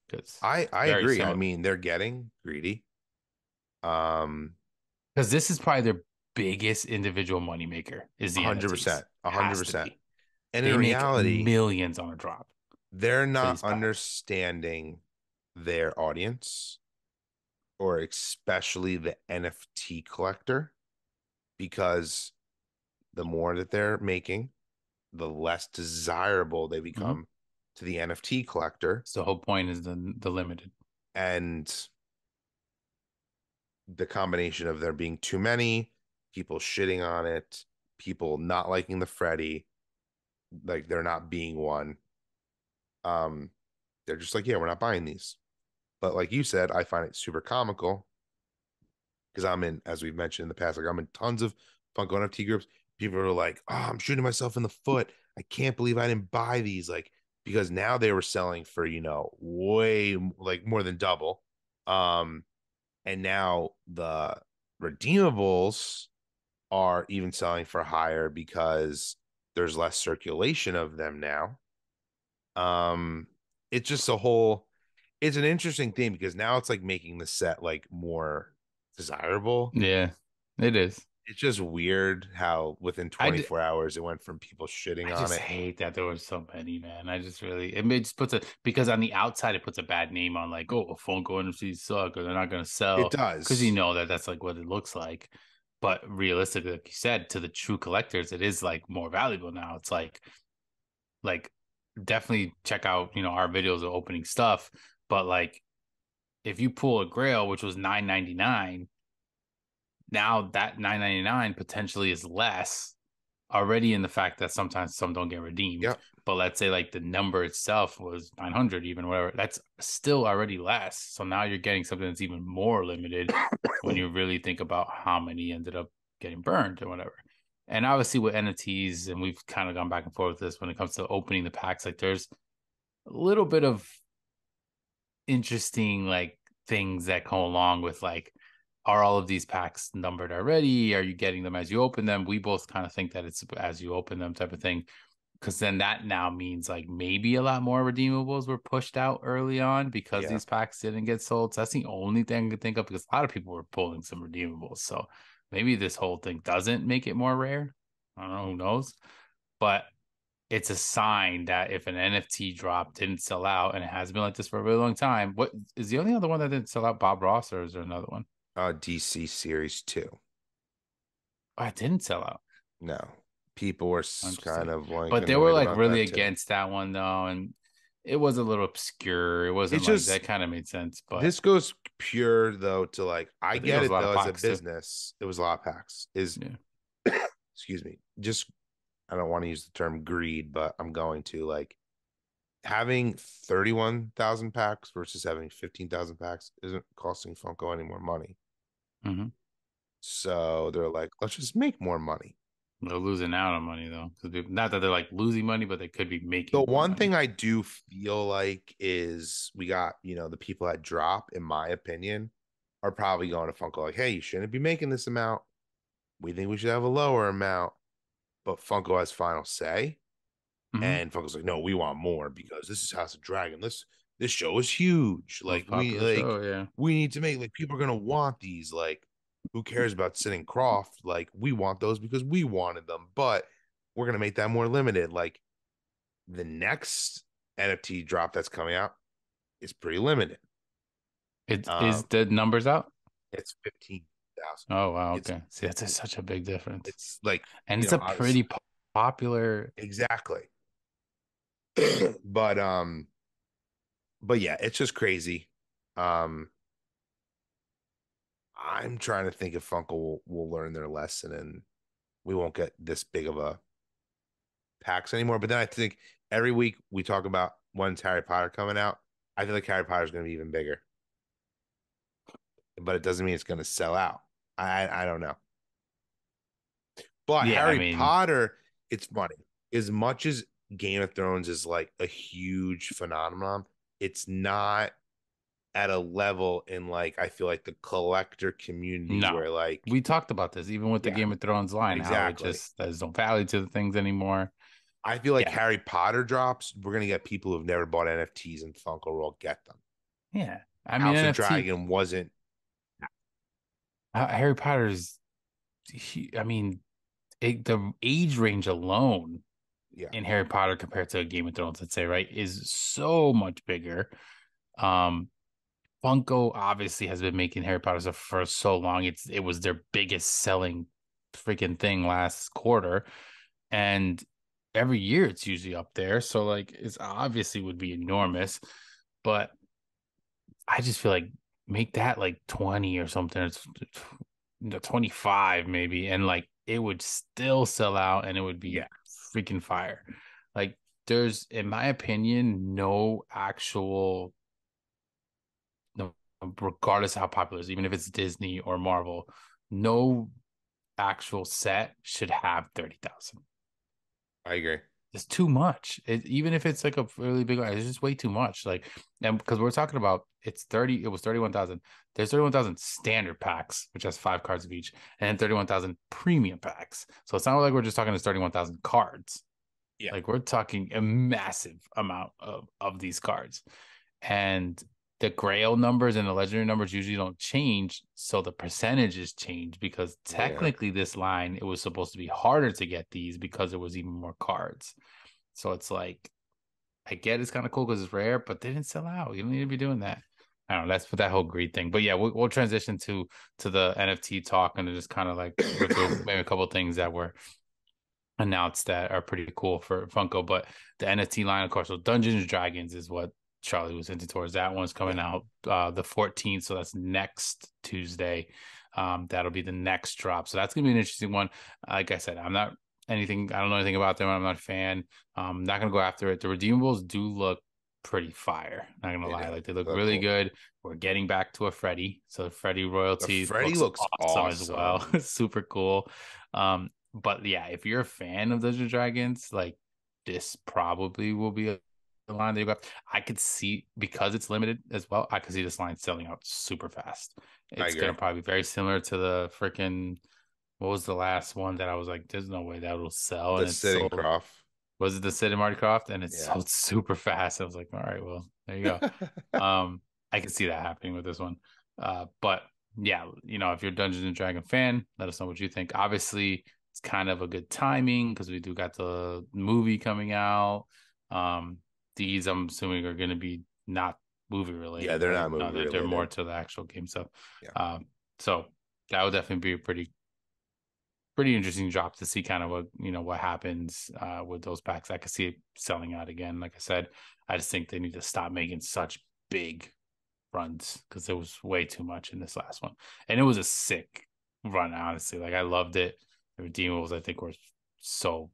because I very agree. I similar. mean, they're getting greedy. Um, Because this is probably their biggest individual moneymaker is the NFTs. 100%, Has to 100%. be. And in They make reality, millions on a drop they're for not these packs. understanding their audience, or especially the NFT collector, because the more that they're making, the less desirable they Mm-hmm. become to the NFT collector. So the whole point is the limited. And the combination of there being too many, people shitting on it, people not liking the Freddy, like there not being one. Um, they're just like, yeah, we're not buying these. But like you said, I find it super comical because I'm in, as we've mentioned in the past, like I'm in tons of Funko NFT groups. People are like, oh, I'm shooting myself in the foot. I can't believe I didn't buy these. Like, because now they were selling for, way like more than double. Um, and now the redeemables are even selling for higher because there's less circulation of them now. Um, it's just a whole, it's an interesting thing because now it's like making the set like more desirable. Yeah, it is. It's just weird how within I, d- 24 hours it went from people I shitting on just it. hate that there were so many, man. I just really it just puts a because on the outside it puts a bad name on like, oh, Funko NFTs suck or they're not gonna It sell because does. that's like what it looks like. But realistically, like you said, to the true collectors, it is like more valuable now. It's like definitely check out, our videos of opening stuff. But like if you pull a grail, which was 9.99, now that 9.99 potentially is less already in the fact that sometimes some don't get redeemed. Yep. But let's say like the number itself was 900, even whatever, that's still already less. So now you're getting something that's even more limited when you really think about how many ended up getting burned or whatever. And obviously with NFTs, and we've kind of gone back and forth with this when it comes to opening the packs, like there's a little bit of interesting like things that come along with like, are all of these packs numbered already? Are you getting them as you open them? We both kind of think that it's as you open them type of thing. because then that now means like maybe a lot more redeemables were pushed out early on because Yeah. these packs didn't get sold. So that's the only thing I can think of because a lot of people were pulling some redeemables. So maybe this whole thing doesn't make it more rare. I don't know, who knows? But it's a sign that if an NFT drop didn't sell out, and it has been like this for a really long time, what is the only other one that didn't sell out? Bob Ross, or is there another one? DC Series 2. Oh, it didn't sell out. No. People were kind Interesting. of like But they were annoyed like about really that too. against that one though, and it was a little obscure. It wasn't It's like just that kind of made sense, but this goes pure though to like I I think it get was a it lot of though as a packs too. business, it was a lot of packs. Is Yeah. excuse me, just I don't want to use the term greed, but I'm going to like having 31,000 packs versus having 15,000 packs isn't costing Funko any more money. Hmm. So they're like, let's just make more money. They're losing out on money though, because not that they're like losing money, but they could be The making more one money. thing I do feel like is we got, the people that drop, in my opinion, are probably going to Funko like, hey, you shouldn't be making this amount. We think we should have a lower amount, but Funko has final say. Hmm. And Funko's like, no, we want more because this is House of Dragon. This show is huge. Most popular show, yeah. We need to make like people are gonna want these. Like, who cares about sitting Croft? Like, we want those because we wanted them, but we're gonna make that more limited. Like the next NFT drop that's coming out is pretty limited. It is Um, the numbers out. it's 15,000. Oh wow, It's okay. See, that's such a big difference, it's like, and it's a pretty obviously popular. exactly. but but yeah, it's just crazy. Um, I'm trying to think if Funko will learn their lesson and we won't get this big of a packs anymore. But then I think every week we talk about when's Harry Potter coming out. I feel like Harry Potter is going to be even bigger, but it doesn't mean it's going to sell out. I don't know. But Yeah, I Harry mean, Potter, it's funny. As much as Game of Thrones is like a huge phenomenon, it's not at a level in like I feel like the collector community no. where like We talked about this even with the yeah, Game of Thrones line, how it exactly. just there's no value to the things anymore. I feel like Yeah, Harry Potter drops, we're gonna get people who've never bought NFTs and Funko will get them. yeah. I mean, House of NFT, Dragon wasn't. Harry Potter's. I mean, the age range alone Yeah, in Harry Potter compared to Game of Thrones, let's say, right, is so much bigger. Um, Funko obviously has been making Harry Potter stuff for so long. It was their biggest selling freaking thing last quarter, and every year it's usually up there. So like, it's obviously would be enormous, but I just feel like make that like 20 or something. It's 25 maybe, and like it would still sell out, and it would be yeah, freaking fire. Like there's, in my opinion, no actual no, regardless of how popular it is, even if it's Disney or Marvel, no actual set should have 30,000. I agree. It's too much. Even if it's like a really big one, it's just way too much. Like, and because we're talking about it's 30, it was 31,000. There's 31,000 standard packs, which has 5 cards of each, and then 31,000 premium packs. So it's not like we're just talking to 31,000 cards. Yeah, Like we're talking a massive amount of these cards. And the grail numbers and the legendary numbers usually don't change, so the percentages change because yeah, technically this line it was supposed to be harder to get these because there was even more cards. So it's like I get it's kind of cool because it's rare, but they didn't sell out. You don't need to be doing that. I don't know. That's for that whole greed thing. But yeah, we'll transition to the NFT talk and just kind of like go through maybe a couple of things that were announced that are pretty cool for Funko. But the NFT line, of course, so Dungeons and Dragons is what Charlie was hinting towards. That one's coming yeah, out the 14th, so that's next Tuesday. That'll be the next drop. So that's gonna be an interesting one. Like I said, I don't know anything about them. I'm not a fan. Not gonna go after it. The redeemables do look pretty fire. Not gonna they lie, do. like they look Look really cool. good. We're getting back to a Freddy, so Freddy The royalty Freddy looks looks awesome as well. awesome. Super cool. But yeah, if you're a fan of Dungeons and Dragons, like this probably will be a line that you got. I could see because it's limited as well. I could see this line selling out super fast. I It's agree. gonna probably be very similar to the freaking what was the last one that I was like, there's no way that will sell, The and it's sitting sold. Croft. Was it the Sid and Marty Croft? And it Yeah. sold super fast. I was like, all right, well, there you go. I can see that happening with this one. But yeah, if you're a Dungeons and Dragon fan, let us know what you think. Obviously, it's kind of a good timing because we do got the movie coming out. Um, these I'm assuming are going to be not movie Yeah, related, they're right? not No, movie they're more related. to the actual game stuff. Yeah. So that would definitely be a pretty interesting drop to see kind of what happens with those packs. I could see it selling out again. Like I said, I just think they need to stop making such big runs because there was way too much in this last one, and it was a sick run. Honestly, like I loved it. The redeemables I think were so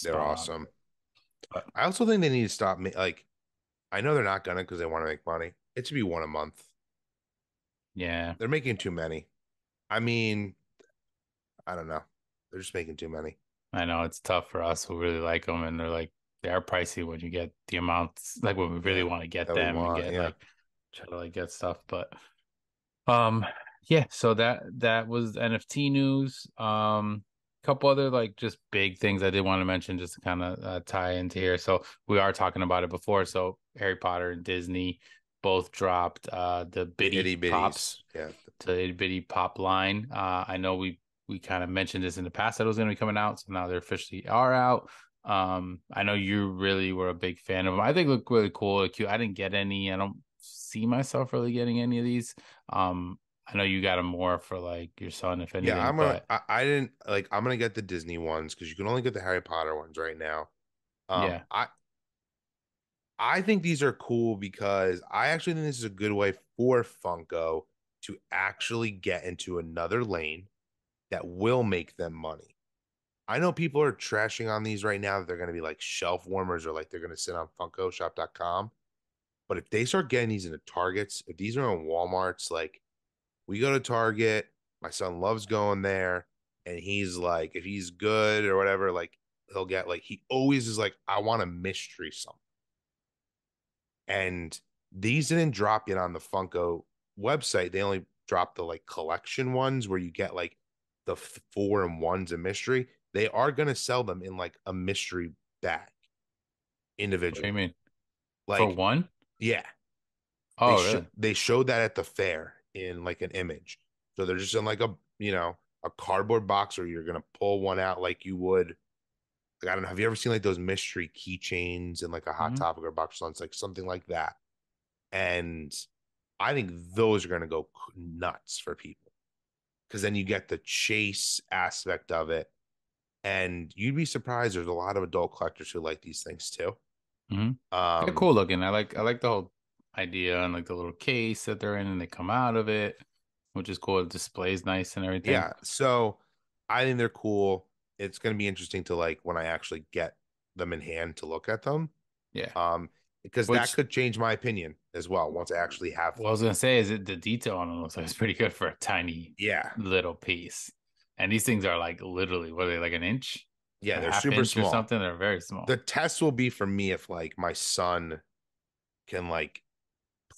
They're spot on. awesome. But I also think they need to stop like I know they're not gonna because they want to make money. It should be one a month. yeah, They're making too many. I mean, I don't know. They're just making too many. I know it's tough for us who really like them, and they are pricey when you get the amounts like when we really Yeah. want to get That we them and want. get Yeah. like try to like get stuff, but Um, yeah, so that was NFT news. Couple other like just big things I did want to mention just to kind of tie into here. So we are talking about it before. So Harry Potter and Disney both dropped the The itty Bitty Pops bitties. Yeah. to the itty bitty pop line. I know we kind of mentioned this in the past that it was going to be coming out, so now they officially are out. I know you really were a big fan of them. I think look really cool, really cute. I didn't get any. I don't see myself really getting any of these. I know you got them more for like your son, if Yeah, anything, but I didn't like I'm gonna get the Disney ones because you can only get the Harry Potter ones right now. Um, yeah, I I think these are cool because I actually think this is a good way for Funko to actually get into another lane that will make them money. I know people are trashing on these right now that they're going to be like shelf warmers or like they're going to sit on funkoshop.com. But if they start getting these into Targets, if these are in Walmart's, like we go to Target, my son loves going there, and he's like, if he's good or whatever, like he'll get like he always is like, I want a mystery something. And these didn't drop yet on the Funko website. They only dropped the like collection ones where you get like the four and ones a mystery. They are going to sell them in like a mystery bag what do you individually. mean? For Like, one? yeah, Oh, really? they showed that at the fair in like an image. So they're just in like a cardboard box, or you're gonna pull one out like you would. Like, I don't know. Have you ever seen like those mystery keychains in like a Hot Hmm. Topic or box? It's like something like that. And I think those are going to go nuts for people because then you get the chase aspect of it. And you'd be surprised there's a lot of adult collectors who like these things too. Hmm. They're Um, cool looking. I like the whole idea and like the little case that they're in and they come out of it, which is cool. It displays nice and everything. yeah, so I think they're cool. It's going to be interesting to like when I actually get them in hand to look at them. Yeah. Um, because that Which could change my opinion as well once I actually have what I them. was gonna say is it the detail on them looks like it's pretty good for a tiny Yeah. little piece. And these things are like literally, what are they, like an inch? Yeah, A they're half super inch or small. something? They're very The small. test will be for me if like my son can like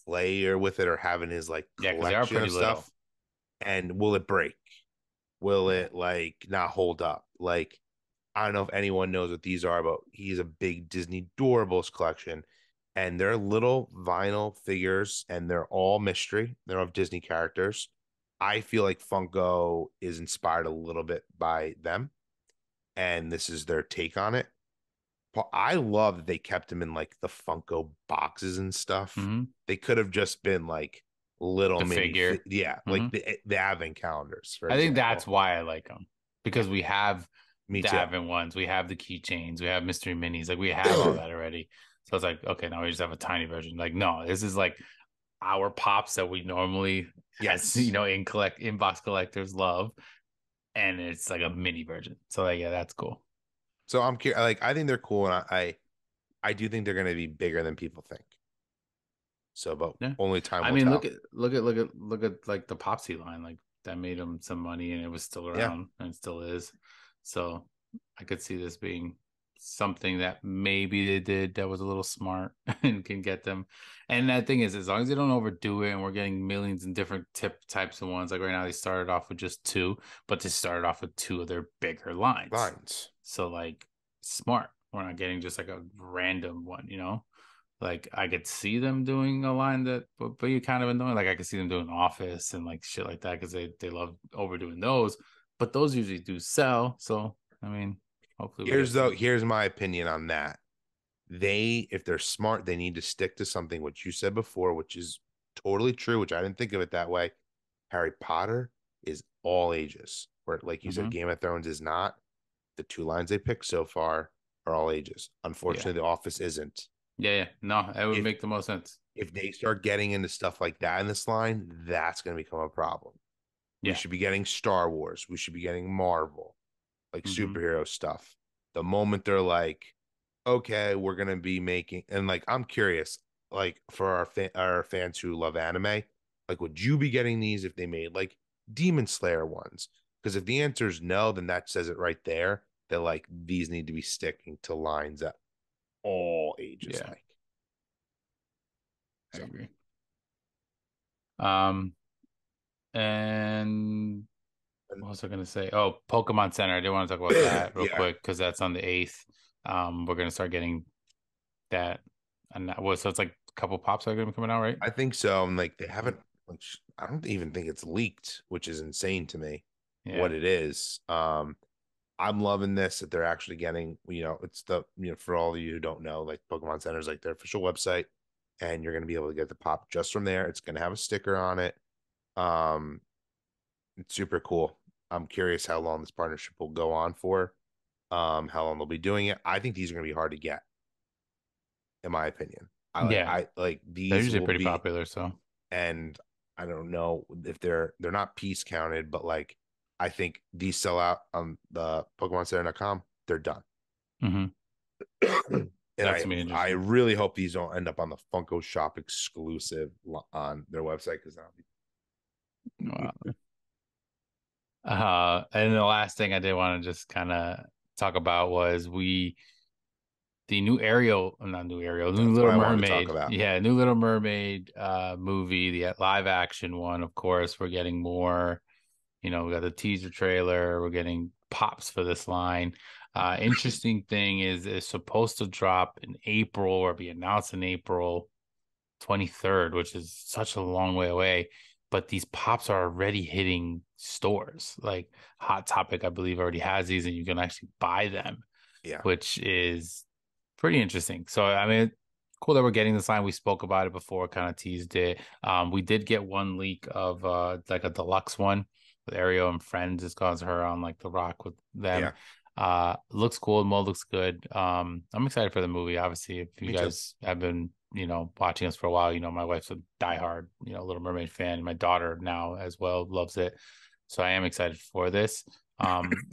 play or with it or having his like Yeah, because they are collection pretty of little. stuff, and will it break, will Yeah. it like not hold up? Like I don't know if anyone knows what these are, but he's a big Disney Doorables collection, and they're little vinyl figures and they're all mystery, they're of Disney characters. I feel like Funko is inspired a little bit by them, and this is their take on it. But I love that they kept him in like the Funko boxes and stuff. Hmm. They could have just been like little The mini, figure. yeah, Hmm. like the advent calendars, for I think that's example. why I like them because Yeah, we have me the too. Advent ones, we have the keychains, we have mystery minis, like we have all that already. So it's like, okay, now we just have a tiny version. Like, no, this is like our pops that we normally, as Yes. inbox collectors love, and it's like a mini version. So like, yeah, that's cool. So I'm curious. Like, I think they're cool, and I do think they're going to be bigger than people think. So, but Yeah. only time I will mean, tell. look at like the Popsy line. Like that made them some money and it was still Yeah. around and it still is. So I could see this being something that maybe they did that was a little smart and can get them. And that thing is, as long as they don't overdo it and we're getting millions in different types of ones, like right now they started off with just two, but they started off with two of their bigger lines. Lines. So like smart. we're not getting just like a random one, Like I could see them doing a line that, but you kind of annoying. Like I could see them doing Office and like shit like that because they love overdoing those. But those usually do sell. So I mean, hopefully we get some. Here's my opinion on that. If they're smart, they need to stick to something which you said before, which is totally true, which I didn't think of it that way. Harry Potter is all ages, where like you said, Hmm. Game of Thrones is not. The two lines they picked so far are all ages. Yeah, Unfortunately, The Office isn't. yeah. No, that would If make the most sense. if they start getting into stuff like that in this line, that's going to become a problem. We Yeah. should be getting Star Wars. We should be getting Marvel, like Hmm. superhero stuff. The moment they're like, okay, we're gonna be making, and like I'm curious, like for our fans who love anime, like would you be getting these if they made like Demon Slayer ones? Because if the answer is no, then that says it right there that like these need to be sticking to lines that all ages Yeah, like. I So agree. Um, and and, what was I gonna say? Oh, Pokemon Center. I do want to talk about that real yeah, quick because that's on the 8th. We're gonna start getting that, and that was so it's like a couple pops are gonna be coming out, right? I think so. And like they haven't, like, I don't even think it's leaked, which is insane to me. Yeah. What it is. I'm loving this that they're actually getting, it's for all of you who don't know, like Pokemon Center is like their official website, and you're going to be able to get the pop just from there. It's going to have a sticker on it. Um, it's super cool. I'm curious how long this partnership will go on for, how long they'll be doing it. I think these are going to be hard to get, in my opinion. Yeah, I like they're these usually will pretty be, popular. So, and I don't know if they're not piece counted, but like I think these sell out on the PokemonCenter.com. They're done. hmm, And that's I gonna be I interesting. really hope these don't end up on the Funko Shop exclusive on their website because that'll be. Wow. And the last thing I did want to just kind of talk about was the new Ariel, not new Ariel, new That's what Little I wanted to talk Mermaid. about. Yeah, new Little Mermaid movie, the live action one, of course. We're getting more, we got the teaser trailer, we're getting pops for this line. Interesting thing is it's supposed to drop in April or be announced in April 23rd, which is such a long way away. But these pops are already hitting stores. Like Hot Topic, I believe, already has these, and you can actually buy them, Yeah, which is pretty interesting. So, I mean, cool that we're getting this line. We spoke about it before, kind of teased it. We did get one leak of like a deluxe one with Ariel and friends. It's called her on like the rock with them. yeah, Looks cool. The mold looks good. I'm excited for the movie. Obviously, if you me too. guys have been, watching us for a while, my wife's a diehard, Little Mermaid fan. My daughter now as well loves it. So I am excited for this.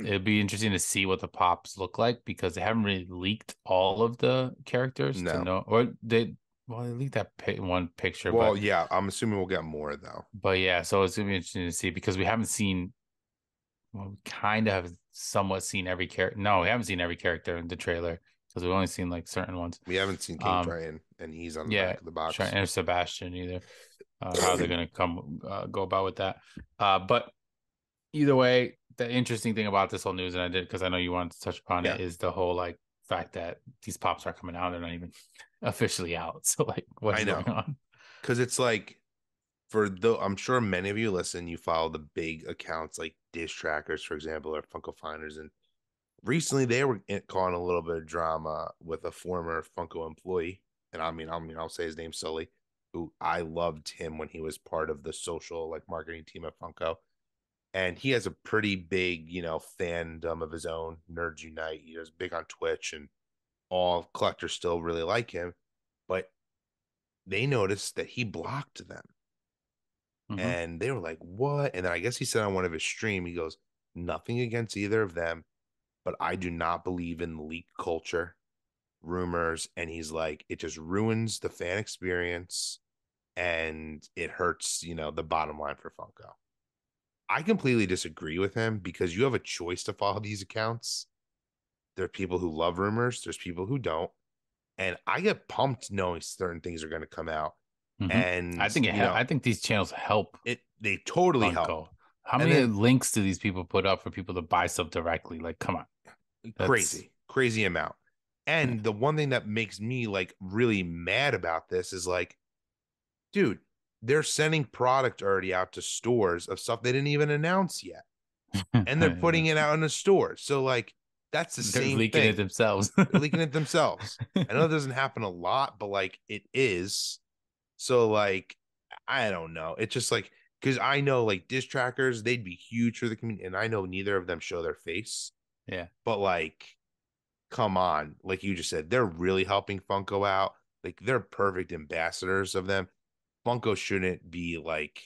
It'd be interesting to see what the pops look like because they haven't really leaked all of the characters to No, know, or they leaked that one picture, well, but yeah, I'm assuming we'll get more though. yeah, so it's gonna be interesting to see because we haven't seen, well, we kind of have somewhat seen every character. No, we haven't seen every character in the trailer because we've only seen like certain ones. We haven't seen King Um, Triton, and he's on the yeah, back of the box. Trent or Sebastian either. How they're gonna go about with that. But either way, the interesting thing about this whole news, and I did because I know you wanted to touch upon Yeah, it, is the whole like fact that these pops are coming out. They're not even officially out. So like, what I is know, going on? because it's like I'm sure many of you listen, you follow the big accounts like Dish Trackers, for example, or Funko Finders, and recently they were caught in a little bit of drama with a former Funko employee, and I'll say his name solely, who I loved him when he was part of the social like marketing team at Funko, and he has a pretty big fandom of his own. Nerds Unite. He was big on Twitch, and all collectors still really like him, but they noticed that he blocked them, Hmm. and they were like, "What?" And then I guess he said on one of his stream, he goes, "Nothing against either of them, but I do not believe in leak culture, rumors." And he's like, it just ruins the fan experience and it hurts, the bottom line for Funko. I completely disagree with him because you have a choice to follow these accounts. There are people who love rumors, there's people who don't. And I get pumped knowing certain things are going to come out. Hmm. I And, think I think these channels help they totally help. Funko. How And many then links do these people put up for people to buy stuff directly? Like, come on, that's crazy amount. And the one thing that makes me like really mad about this is like, dude, they're sending product already out to stores of stuff they didn't even announce yet. And they're putting it out in the stores. So like that's the They're same leaking it thing. themselves. They're leaking it themselves. I know it doesn't happen a lot, but like it is. So like I don't know. It's just like because I know like diss trackers, they'd be huge for the community, and I know neither of them show their face. Yeah. But like, come on, like you just said, they're really helping Funko out. Like they're perfect ambassadors of them. Funko shouldn't be like.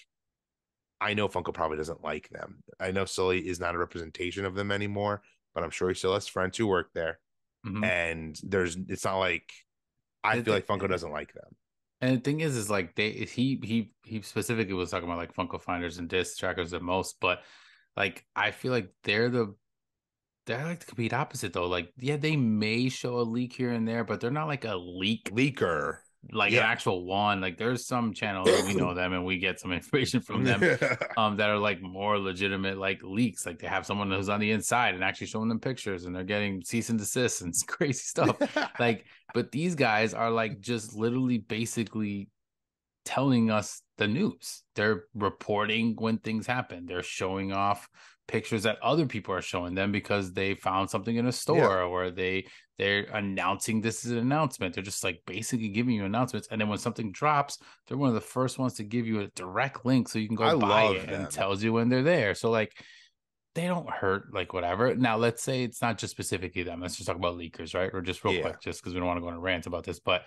I know Funko probably doesn't like them. I know Sully is not a representation of them anymore, but I'm sure he still has friends who work there. Hmm. And it's not like I The feel thing, like Funko doesn't like them. and the thing is like he specifically was talking about like Funko finders and disc trackers the most, but like I feel like they're like the complete opposite though. Like, yeah, they may show a leak here and there, but they're not like a leak, Leaker. like an Yeah. actual one. Like, there's some channels, and we know them, and we get some information from them, that are like more legitimate, like leaks. Like, they have someone who's on the inside and actually showing them pictures, and they're getting cease and desist and crazy stuff. Like, but these guys are like just literally, basically telling us the news. They're reporting when things happen. They're showing off pictures that other people are showing them because they found something in a Yeah. store, or they're announcing this is an announcement. They're just like basically giving you announcements. And then when something drops, they're one of the first ones to give you a direct link so you can go I buy love it, and them. tells you when they're there. So like they don't hurt, like whatever. Now let's say it's not just specifically them. Let's just talk about leakers, right? Or just real Yeah. quick, just because we don't want to go on a rant about this, but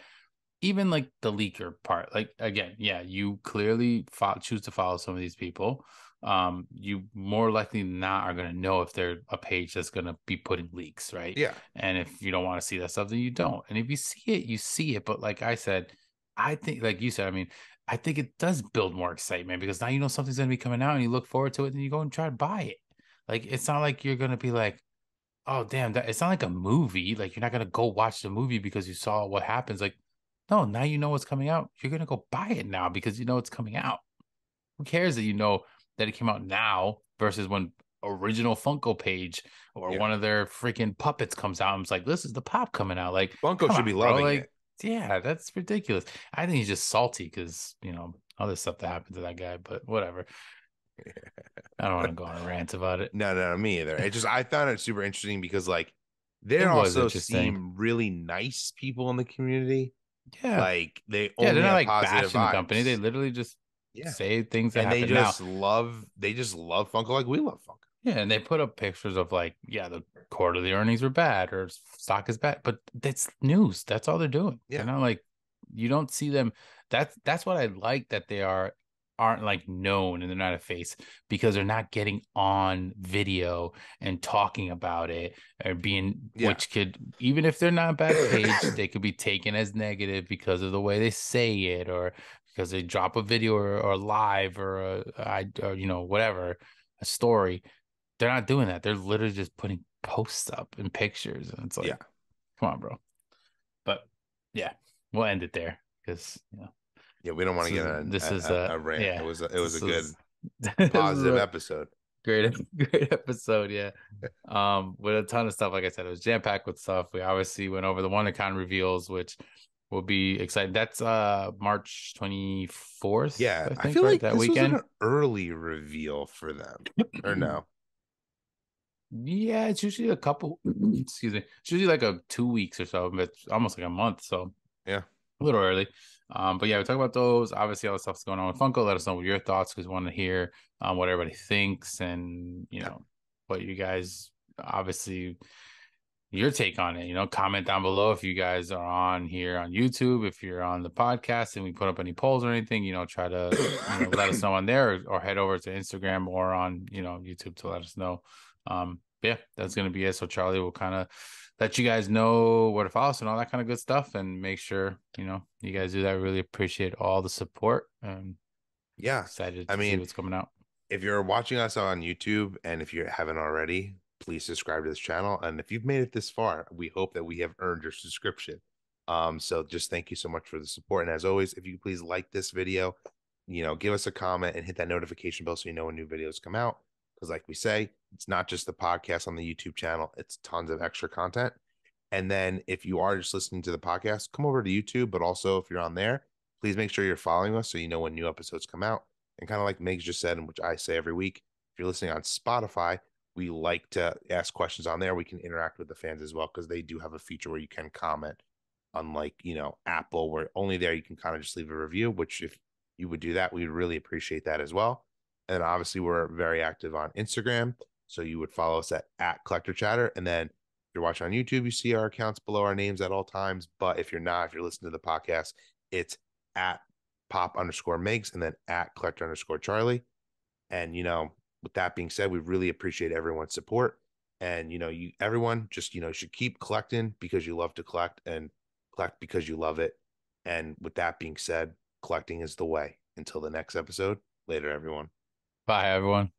even like the leaker part, like again, yeah, you clearly choose to follow some of these people. You more likely than not are going to know if they're a page that's going to be putting leaks, right? Yeah. And if you don't want to see that stuff, then you don't. And if you see it, you see it. But like I said, I think, like you said, I mean, I think it does build more excitement because now you know something's going to be coming out and you look forward to it and you go and try to buy it. Like, it's not like you're going to be like, oh damn, that it's not like a movie. Like, you're not gonna go watch the movie because you saw what happens. Like, no, now you know what's coming out. You're gonna go buy it now because you know it's coming out. Who cares that you know that it came out now versus when original Funko page or Yeah. one of their freaking puppets comes out and it's like, this is the pop coming out. Like, Funko come should be on, bro. loving Like, it. yeah, that's ridiculous. I think he's just salty because, other stuff that happened to that guy, but whatever. I don't want to go on a rant about it. No, no, me either. It just I found it super interesting because like they It was also interesting. seem really nice people in the community. Yeah. Like they Yeah, they're only not have like positive bashing the company. They vibes. literally just Yeah. say things that And happen. Now, they just love Funko like we love Funko. yeah, and they put up pictures of like, yeah, the quarterly earnings were bad or stock is bad, but that's news. That's all they're doing. They're Yeah. not like, you don't see them. That's what I like, that they aren't like known and they're not a face because they're not getting on video and talking about it or being, Yeah. which could, even if they're not a bad page, they could be taken as negative because of the way they say it, or because they drop a video or live or whatever, a story. They're not doing that. They're literally just putting posts up and pictures, and it's Yeah. like, come on, bro. But yeah, we'll end it there because Yeah, we don't want this to get is on this is a rant. yeah, It was a this good is this is positive a episode. great episode. Yeah, with a ton of stuff. Like I said, it was jam packed with stuff. We obviously went over the WonderCon reveals, which will be exciting. That's March 24th, Yeah, I I think, feel right? like That this was weekend. an early reveal for them. Or no? Yeah, it's usually a couple, excuse me. It's usually like a 2 weeks or so, but it's almost like a month, so Yeah. a little early. But yeah, we talk about those. Obviously, all the stuff's going on with Funko. Let us know what your thoughts, because we want to hear what everybody thinks, and Yeah. what you guys, obviously, your take on it. Comment down below if you guys are on here on YouTube, if you're on the podcast and we put up any polls or anything, try to, let us know on there, or head over to Instagram or on, YouTube to let us know. Yeah, that's going to be it. So Charlie will kind of let you guys know where to follow us and all that kind of good stuff, and make sure, you guys do that. We really appreciate all the support, and Yeah. excited I to see mean, what's coming out. if you're watching us on YouTube and if you haven't already, please subscribe to this channel. And if you've made it this far, we hope that we have earned your subscription. So just thank you so much for the support. And as always, if you please like this video, give us a comment and hit that notification bell so you know when new videos come out. Because like we say, it's not just the podcast on the YouTube channel, it's tons of extra content. And then if you are just listening to the podcast, come over to YouTube. But also, if you're on there, please make sure you're following us so you know when new episodes come out. And kind of like Megs just said, and which I say every week, if you're listening on Spotify, we like to ask questions on there. We can interact with the fans as well because they do have a feature where you can comment, unlike, Apple, where only there you can kind of just leave a review, which if you would do that, we'd really appreciate that as well. And obviously, we're very active on Instagram. So you would follow us at Collector Chatter. And then if you're watching on YouTube, you see our accounts below our names at all times. But if you're not, if you're listening to the podcast, it's at pop_Megs and then at collector_Charlie. And, with that being said, we really appreciate everyone's support. And, everyone just, should keep collecting because you love to collect and collect because you love it. And with that being said, collecting is the way. Until the next episode, later, everyone. Bye, everyone.